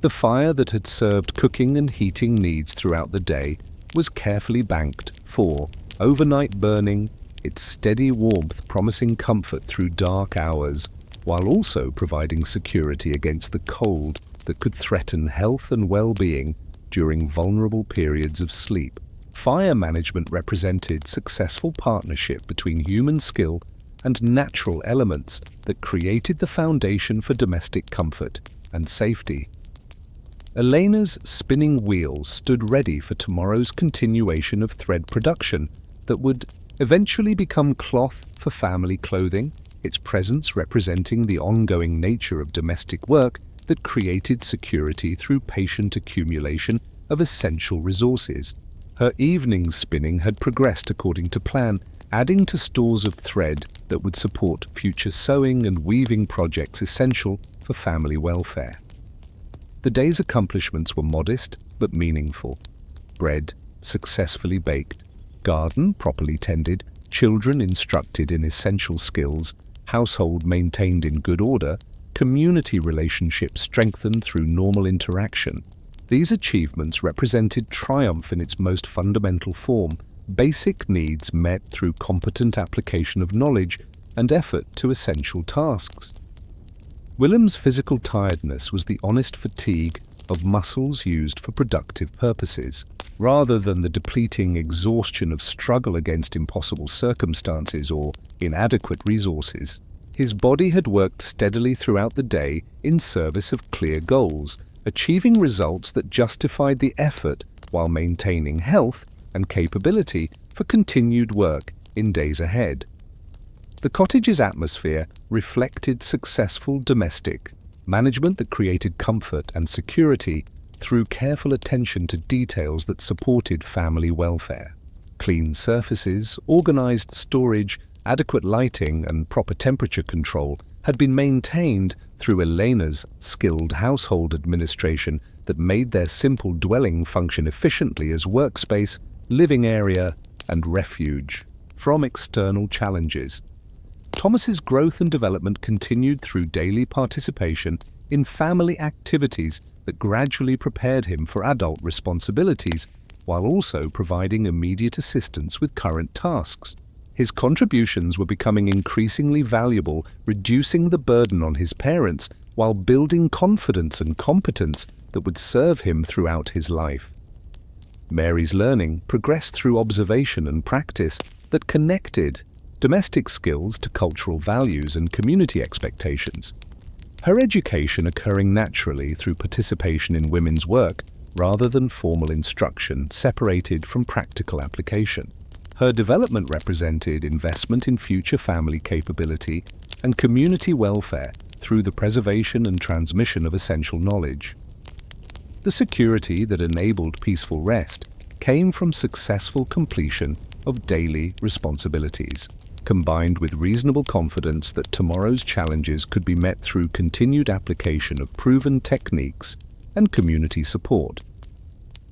Speaker 1: The fire that had served cooking and heating needs throughout the day was carefully banked for overnight burning, its steady warmth promising comfort through dark hours, while also providing security against the cold that could threaten health and well-being during vulnerable periods of sleep. Fire management represented successful partnership between human skill and natural elements that created the foundation for domestic comfort and safety. Elena's spinning wheel stood ready for tomorrow's continuation of thread production that would eventually become cloth for family clothing, its presence representing the ongoing nature of domestic work that created security through patient accumulation of essential resources. Her evening spinning had progressed according to plan, adding to stores of thread that would support future sewing and weaving projects essential for family welfare. The day's accomplishments were modest but meaningful. Bread successfully baked, garden properly tended, children instructed in essential skills, household maintained in good order, community relationships strengthened through normal interaction. These achievements represented triumph in its most fundamental form, basic needs met through competent application of knowledge and effort to essential tasks. Willem's physical tiredness was the honest fatigue of muscles used for productive purposes, rather than the depleting exhaustion of struggle against impossible circumstances or inadequate resources. His body had worked steadily throughout the day in service of clear goals, achieving results that justified the effort while maintaining health and capability for continued work in days ahead. The cottage's atmosphere reflected successful domestic management that created comfort and security through careful attention to details that supported family welfare. Clean surfaces, organized storage, adequate lighting, and proper temperature control had been maintained through Elena's skilled household administration that made their simple dwelling function efficiently as workspace, living area, and refuge from external challenges. Thomas's growth and development continued through daily participation in family activities that gradually prepared him for adult responsibilities, while also providing immediate assistance with current tasks. His contributions were becoming increasingly valuable, reducing the burden on his parents while building confidence and competence that would serve him throughout his life. Mary's learning progressed through observation and practice that connected domestic skills to cultural values and community expectations. Her education occurring naturally through participation in women's work rather than formal instruction separated from practical application. Her development represented investment in future family capability and community welfare through the preservation and transmission of essential knowledge. The security that enabled peaceful rest came from successful completion of daily responsibilities, combined with reasonable confidence that tomorrow's challenges could be met through continued application of proven techniques and community support.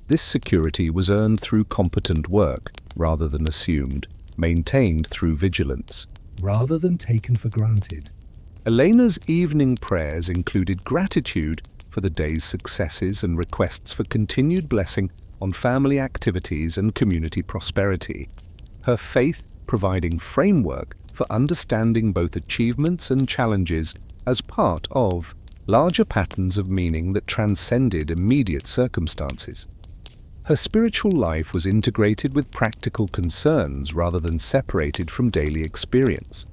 Speaker 1: This security was earned through competent work rather than assumed, maintained through vigilance rather than taken for granted. Elena's evening prayers included gratitude for the day's successes and requests for continued blessing on family activities and community prosperity. Her faith providing framework for understanding both achievements and challenges as part of larger patterns of meaning that transcended immediate circumstances. Her spiritual life was integrated with practical concerns rather than separated from daily experience.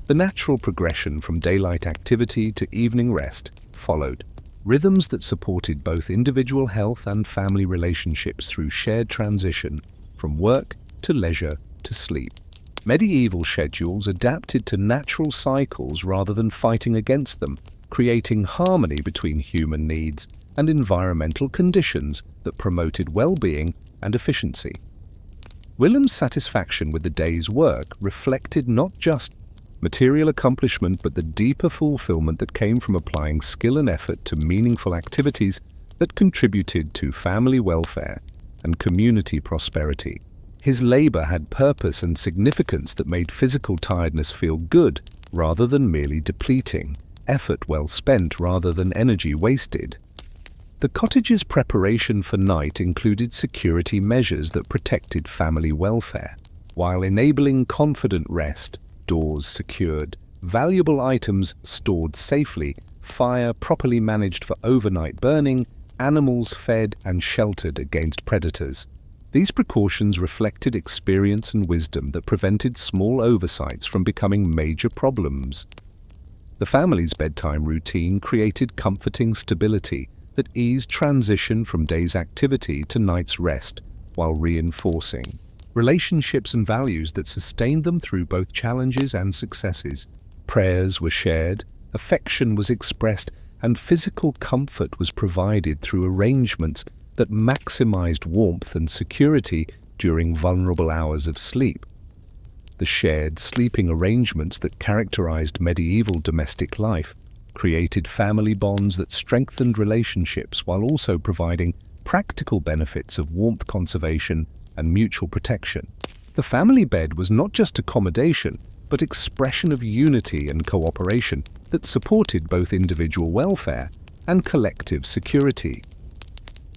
Speaker 1: The natural progression from daylight activity to evening rest followed, rhythms that supported both individual health and family relationships through shared transition from work to leisure to sleep. Medieval schedules adapted to natural cycles rather than fighting against them, creating harmony between human needs and environmental conditions that promoted well-being and efficiency. Willem's satisfaction with the day's work reflected not just material accomplishment but the deeper fulfillment that came from applying skill and effort to meaningful activities that contributed to family welfare and community prosperity. His labor had purpose and significance that made physical tiredness feel good rather than merely depleting, effort well spent rather than energy wasted. The cottage's preparation for night included security measures that protected family welfare, while enabling confident rest, doors secured, valuable items stored safely fire properly managed for overnight burning, animals fed and sheltered against predators. These precautions reflected experience and wisdom that prevented small oversights from becoming major problems. The family's bedtime routine created comforting stability that eased transition from day's activity to night's rest, while reinforcing relationships and values that sustained them through both challenges and successes. Prayers were shared, affection was expressed, and physical comfort was provided through arrangements that maximized warmth and security during vulnerable hours of sleep. The shared sleeping arrangements that characterized medieval domestic life created family bonds that strengthened relationships while also providing practical benefits of warmth conservation and mutual protection. The family bed was not just accommodation, but expression of unity and cooperation that supported both individual welfare and collective security.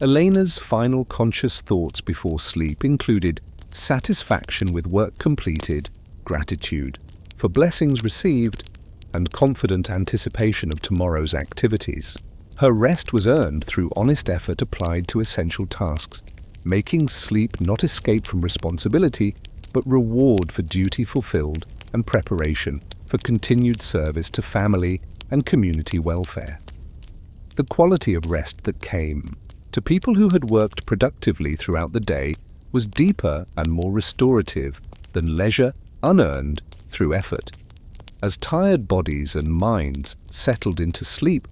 Speaker 1: Elena's final conscious thoughts before sleep included satisfaction with work completed, gratitude for blessings received, and confident anticipation of tomorrow's activities. Her rest was earned through honest effort applied to essential tasks, making sleep not escape from responsibility, but reward for duty fulfilled and preparation for continued service to family and community welfare. The quality of rest that came to people who had worked productively throughout the day was deeper and more restorative than leisure unearned through effort. As tired bodies and minds settled into sleep,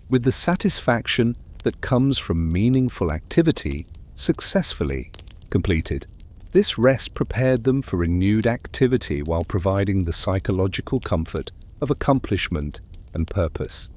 Speaker 1: with the satisfaction that comes from meaningful activity successfully completed. This rest prepared them for renewed activity while providing the psychological comfort of accomplishment and purpose.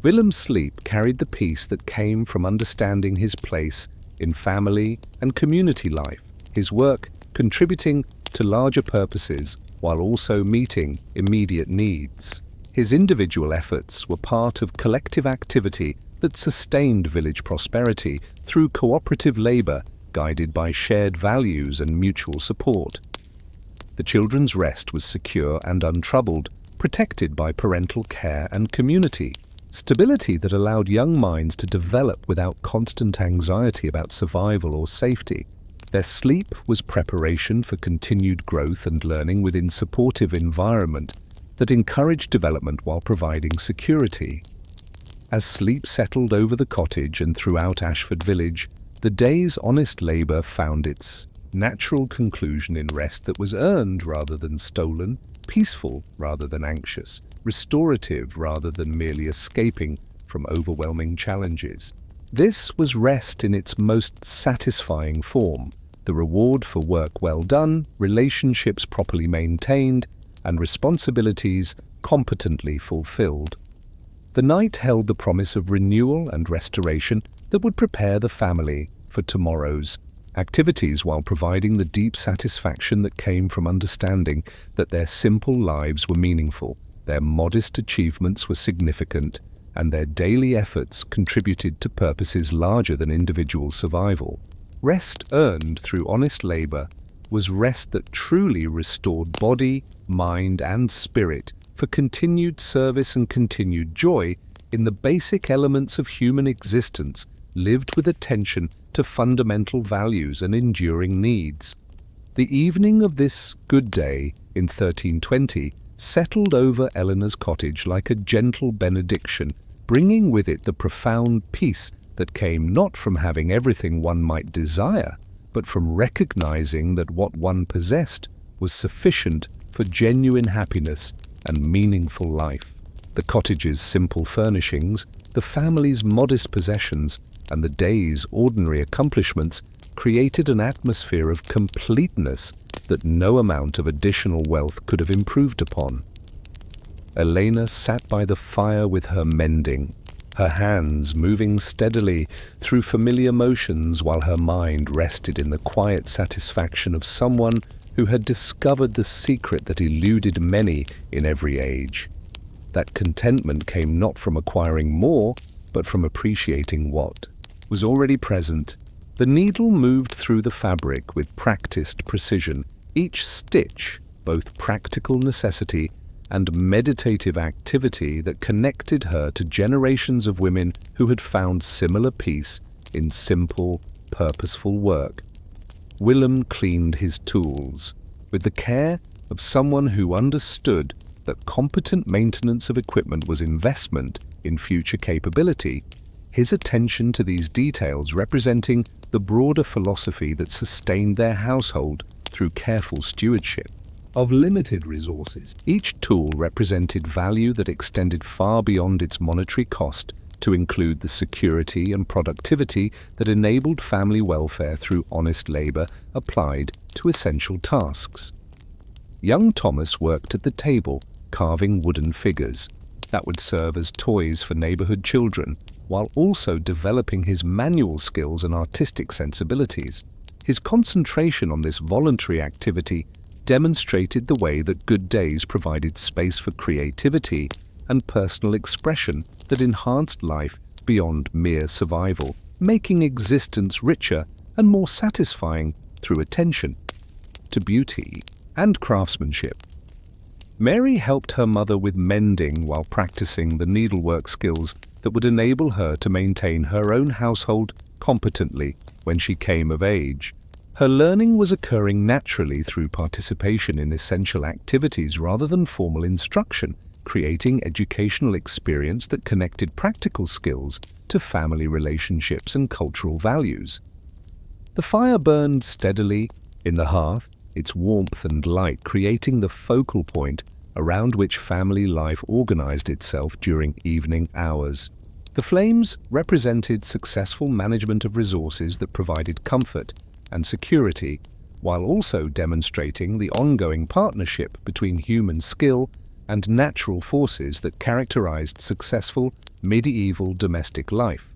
Speaker 1: Willem's sleep carried the peace that came from understanding his place in family and community life, his work contributing to larger purposes while also meeting immediate needs. His individual efforts were part of collective activity that sustained village prosperity through cooperative labor guided by shared values and mutual support. The children's rest was secure and untroubled, protected by parental care and community. Stability that allowed young minds to develop without constant anxiety about survival or safety. Their sleep was preparation for continued growth and learning within supportive environment that encouraged development while providing security. As sleep settled over the cottage and throughout Ashford village, the day's honest labor found its natural conclusion in rest that was earned rather than stolen, peaceful rather than anxious, restorative rather than merely escaping from overwhelming challenges. This was rest in its most satisfying form, the reward for work well done, relationships properly maintained, and responsibilities competently fulfilled. The night held the promise of renewal and restoration that would prepare the family for tomorrow's activities while providing the deep satisfaction that came from understanding that their simple lives were meaningful, their modest achievements were significant, and their daily efforts contributed to purposes larger than individual survival. Rest earned through honest labor was rest that truly restored body, mind, and spirit for continued service and continued joy in the basic elements of human existence, lived with attention to fundamental values and enduring needs. The evening of this good day in 1320 settled over Eleanor's cottage like a gentle benediction, bringing with it the profound peace that came not from having everything one might desire, but from recognizing that what one possessed was sufficient for genuine happiness and meaningful life. The cottage's simple furnishings, the family's modest possessions, and the day's ordinary accomplishments created an atmosphere of completeness that no amount of additional wealth could have improved upon. Elena sat by the fire with her mending, her hands moving steadily through familiar motions while her mind rested in the quiet satisfaction of someone who had discovered the secret that eluded many in every age. That contentment came not from acquiring more, but from appreciating what was already present. The needle moved through the fabric with practiced precision, each stitch both practical necessity and meditative activity that connected her to generations of women who had found similar peace in simple, purposeful work. Willem cleaned his tools with the care of someone who understood that competent maintenance of equipment was investment in future capability, his attention to these details representing the broader philosophy that sustained their household through careful stewardship of limited resources. Each tool represented value that extended far beyond its monetary cost to include the security and productivity that enabled family welfare through honest labor applied to essential tasks. Young Thomas worked at the table, carving wooden figures that would serve as toys for neighborhood children, while also developing his manual skills and artistic sensibilities. His concentration on this voluntary activity demonstrated the way that good days provided space for creativity and personal expression that enhanced life beyond mere survival, making existence richer and more satisfying through attention to beauty and craftsmanship. Mary helped her mother with mending while practicing the needlework skills that would enable her to maintain her own household competently when she came of age. Her learning was occurring naturally through participation in essential activities rather than formal instruction, creating educational experience that connected practical skills to family relationships and cultural values. The fire burned steadily in the hearth, its warmth and light creating the focal point around which family life organized itself during evening hours. The flames represented successful management of resources that provided comfort and security, while also demonstrating the ongoing partnership between human skill and natural forces that characterized successful medieval domestic life.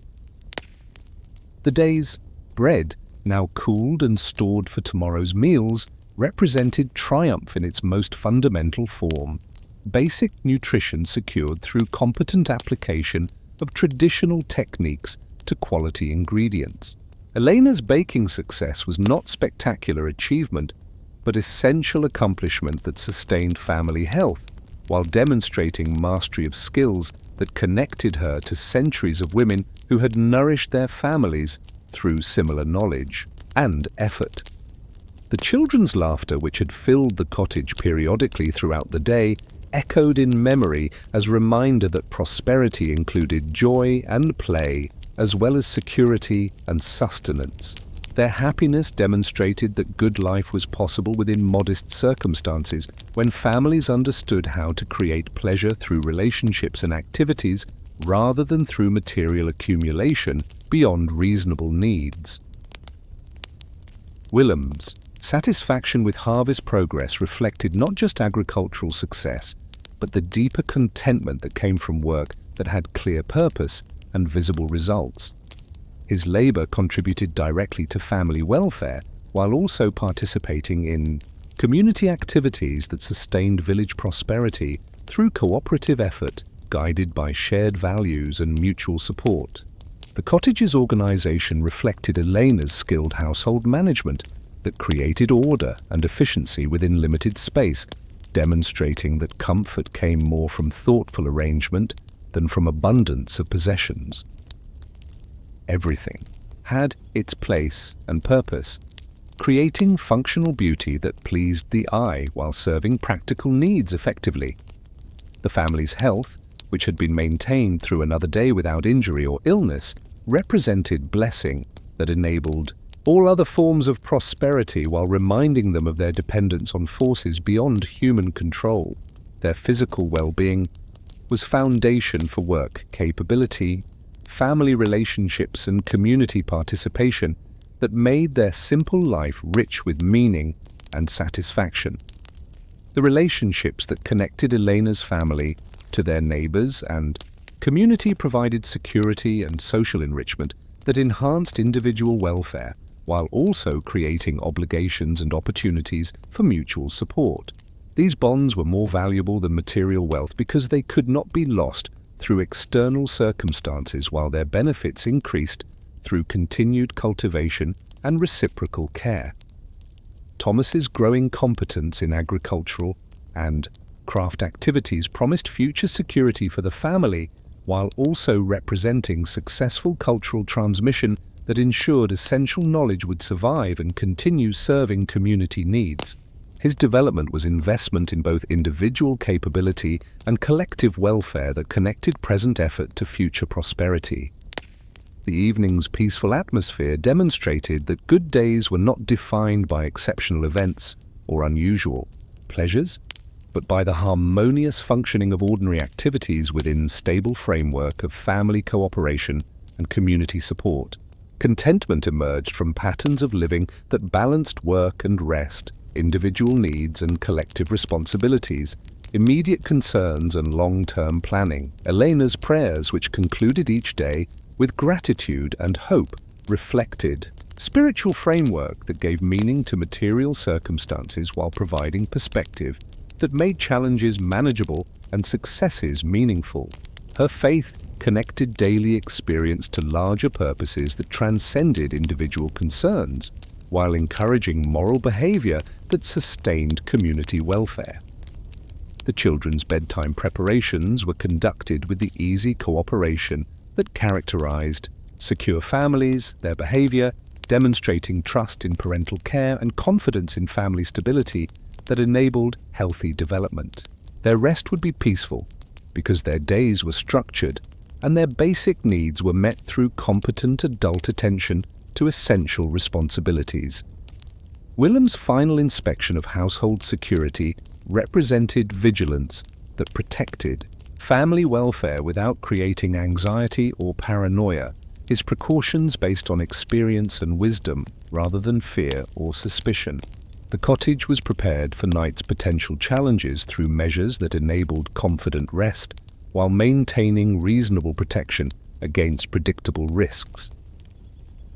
Speaker 1: The day's bread, now cooled and stored for tomorrow's meals, represented triumph in its most fundamental form, basic nutrition secured through competent application of traditional techniques to quality ingredients. Elena's baking success was not spectacular achievement, but essential accomplishment that sustained family health, while demonstrating mastery of skills that connected her to centuries of women who had nourished their families through similar knowledge and effort. The children's laughter, which had filled the cottage periodically throughout the day, echoed in memory as a reminder that prosperity included joy and play, as well as security and sustenance. Their happiness demonstrated that good life was possible within modest circumstances when families understood how to create pleasure through relationships and activities rather than through material accumulation beyond reasonable needs. Willem's satisfaction with harvest progress reflected not just agricultural success, but the deeper contentment that came from work that had clear purpose and visible results. His labor contributed directly to family welfare, while also participating in community activities that sustained village prosperity through cooperative effort, guided by shared values and mutual support. The cottage's organization reflected Elena's skilled household management that created order and efficiency within limited space, demonstrating that comfort came more from thoughtful arrangement than from abundance of possessions. Everything had its place and purpose, creating functional beauty that pleased the eye while serving practical needs effectively. The family's health, which had been maintained through another day without injury or illness, represented blessing that enabled all other forms of prosperity while reminding them of their dependence on forces beyond human control. Their physical well-being was foundation for work capability, family relationships, and community participation that made their simple life rich with meaning and satisfaction. The relationships that connected Elena's family to their neighbors and community provided security and social enrichment that enhanced individual welfare, while also creating obligations and opportunities for mutual support. These bonds were more valuable than material wealth because they could not be lost through external circumstances, while their benefits increased through continued cultivation and reciprocal care. Thomas's growing competence in agricultural and craft activities promised future security for the family, while also representing successful cultural transmission that ensured essential knowledge would survive and continue serving community needs. His development was investment in both individual capability and collective welfare that connected present effort to future prosperity. The evening's peaceful atmosphere demonstrated that good days were not defined by exceptional events or unusual pleasures, but by the harmonious functioning of ordinary activities within stable framework of family cooperation and community support. Contentment emerged from patterns of living that balanced work and rest, individual needs and collective responsibilities, immediate concerns and long-term planning. Elena's prayers, which concluded each day with gratitude and hope, reflected spiritual framework that gave meaning to material circumstances while providing perspective that made challenges manageable and successes meaningful. Her faith connected daily experience to larger purposes that transcended individual concerns, while encouraging moral behavior that sustained community welfare. The children's bedtime preparations were conducted with the easy cooperation that characterized secure families, their behavior, demonstrating trust in parental care and confidence in family stability that enabled healthy development. Their rest would be peaceful because their days were structured and their basic needs were met through competent adult attention to essential responsibilities. Willem's final inspection of household security represented vigilance that protected family welfare without creating anxiety or paranoia, his precautions based on experience and wisdom rather than fear or suspicion. The cottage was prepared for night's potential challenges through measures that enabled confident rest while maintaining reasonable protection against predictable risks.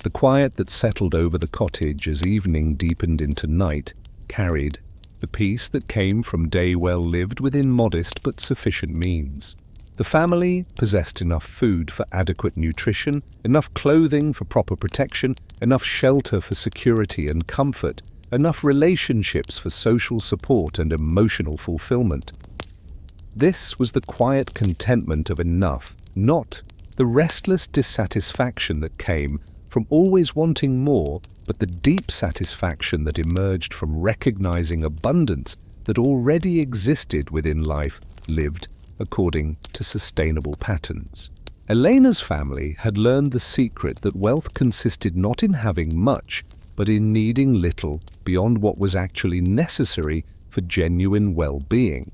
Speaker 1: The quiet that settled over the cottage as evening deepened into night carried the peace that came from day well lived within modest but sufficient means. The family possessed enough food for adequate nutrition, enough clothing for proper protection, enough shelter for security and comfort, enough relationships for social support and emotional fulfillment. This was the quiet contentment of enough, not the restless dissatisfaction that came from always wanting more, but the deep satisfaction that emerged from recognizing abundance that already existed within life lived according to sustainable patterns. Elena's family had learned the secret that wealth consisted not in having much, but in needing little beyond what was actually necessary for genuine well-being.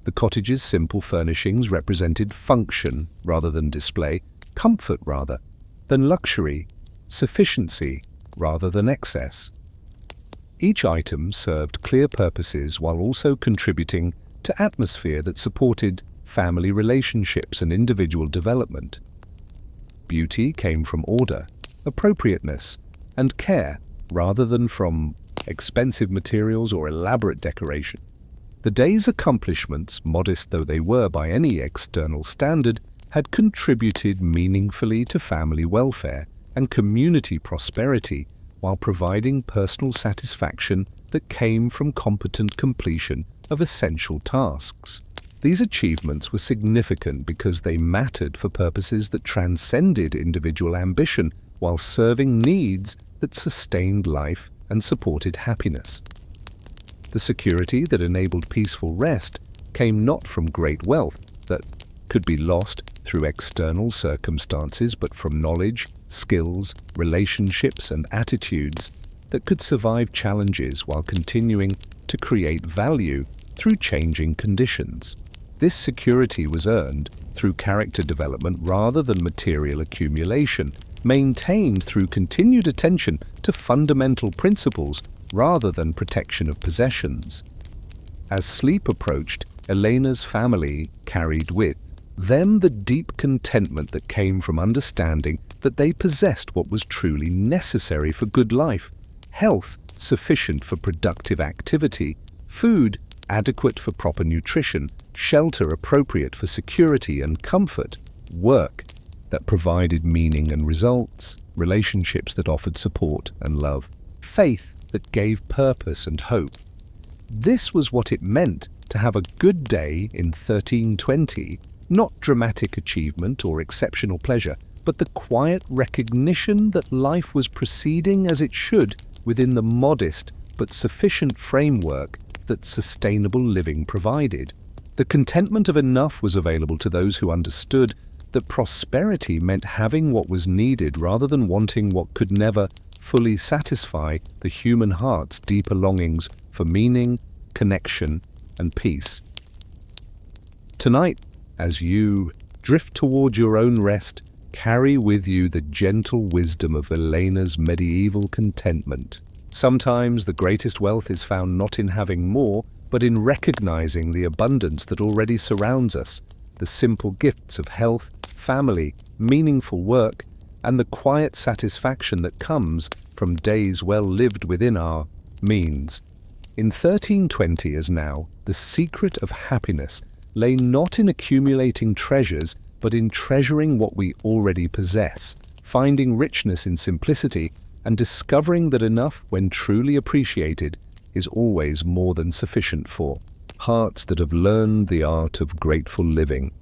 Speaker 1: The cottage's simple furnishings represented function rather than display, comfort rather than luxury, sufficiency rather than excess. Each item served clear purposes while also contributing to atmosphere that supported family relationships and individual development. Beauty came from order, appropriateness, and care rather than from expensive materials or elaborate decoration. The day's accomplishments, modest though they were by any external standard, had contributed meaningfully to family welfare and community prosperity while providing personal satisfaction that came from competent completion of essential tasks. These achievements were significant because they mattered for purposes that transcended individual ambition while serving needs that sustained life and supported happiness. The security that enabled peaceful rest came not from great wealth that could be lost through external circumstances, but from knowledge, skills, relationships, and attitudes that could survive challenges while continuing to create value through changing conditions. This security was earned through character development rather than material accumulation, maintained through continued attention to fundamental principles rather than protection of possessions. As sleep approached, Elena's family carried with them the deep contentment that came from understanding that they possessed what was truly necessary for good life: health sufficient for productive activity, food adequate for proper nutrition, shelter appropriate for security and comfort, work that provided meaning and results, relationships that offered support and love, faith that gave purpose and hope. This was what it meant to have a good day in 1320, not dramatic achievement or exceptional pleasure, but the quiet recognition that life was proceeding as it should within the modest but sufficient framework that sustainable living provided. The contentment of enough was available to those who understood that prosperity meant having what was needed rather than wanting what could never fully satisfy the human heart's deeper longings for meaning, connection, and peace. Tonight, as you drift toward your own rest, carry with you the gentle wisdom of Elena's medieval contentment. Sometimes the greatest wealth is found not in having more, but in recognizing the abundance that already surrounds us, the simple gifts of health, family, meaningful work, and the quiet satisfaction that comes from days well lived within our means. In 1320 as now, the secret of happiness lay not in accumulating treasures, but in treasuring what we already possess, finding richness in simplicity, and discovering that enough, when truly appreciated, is always more than sufficient for hearts that have learned the art of grateful living.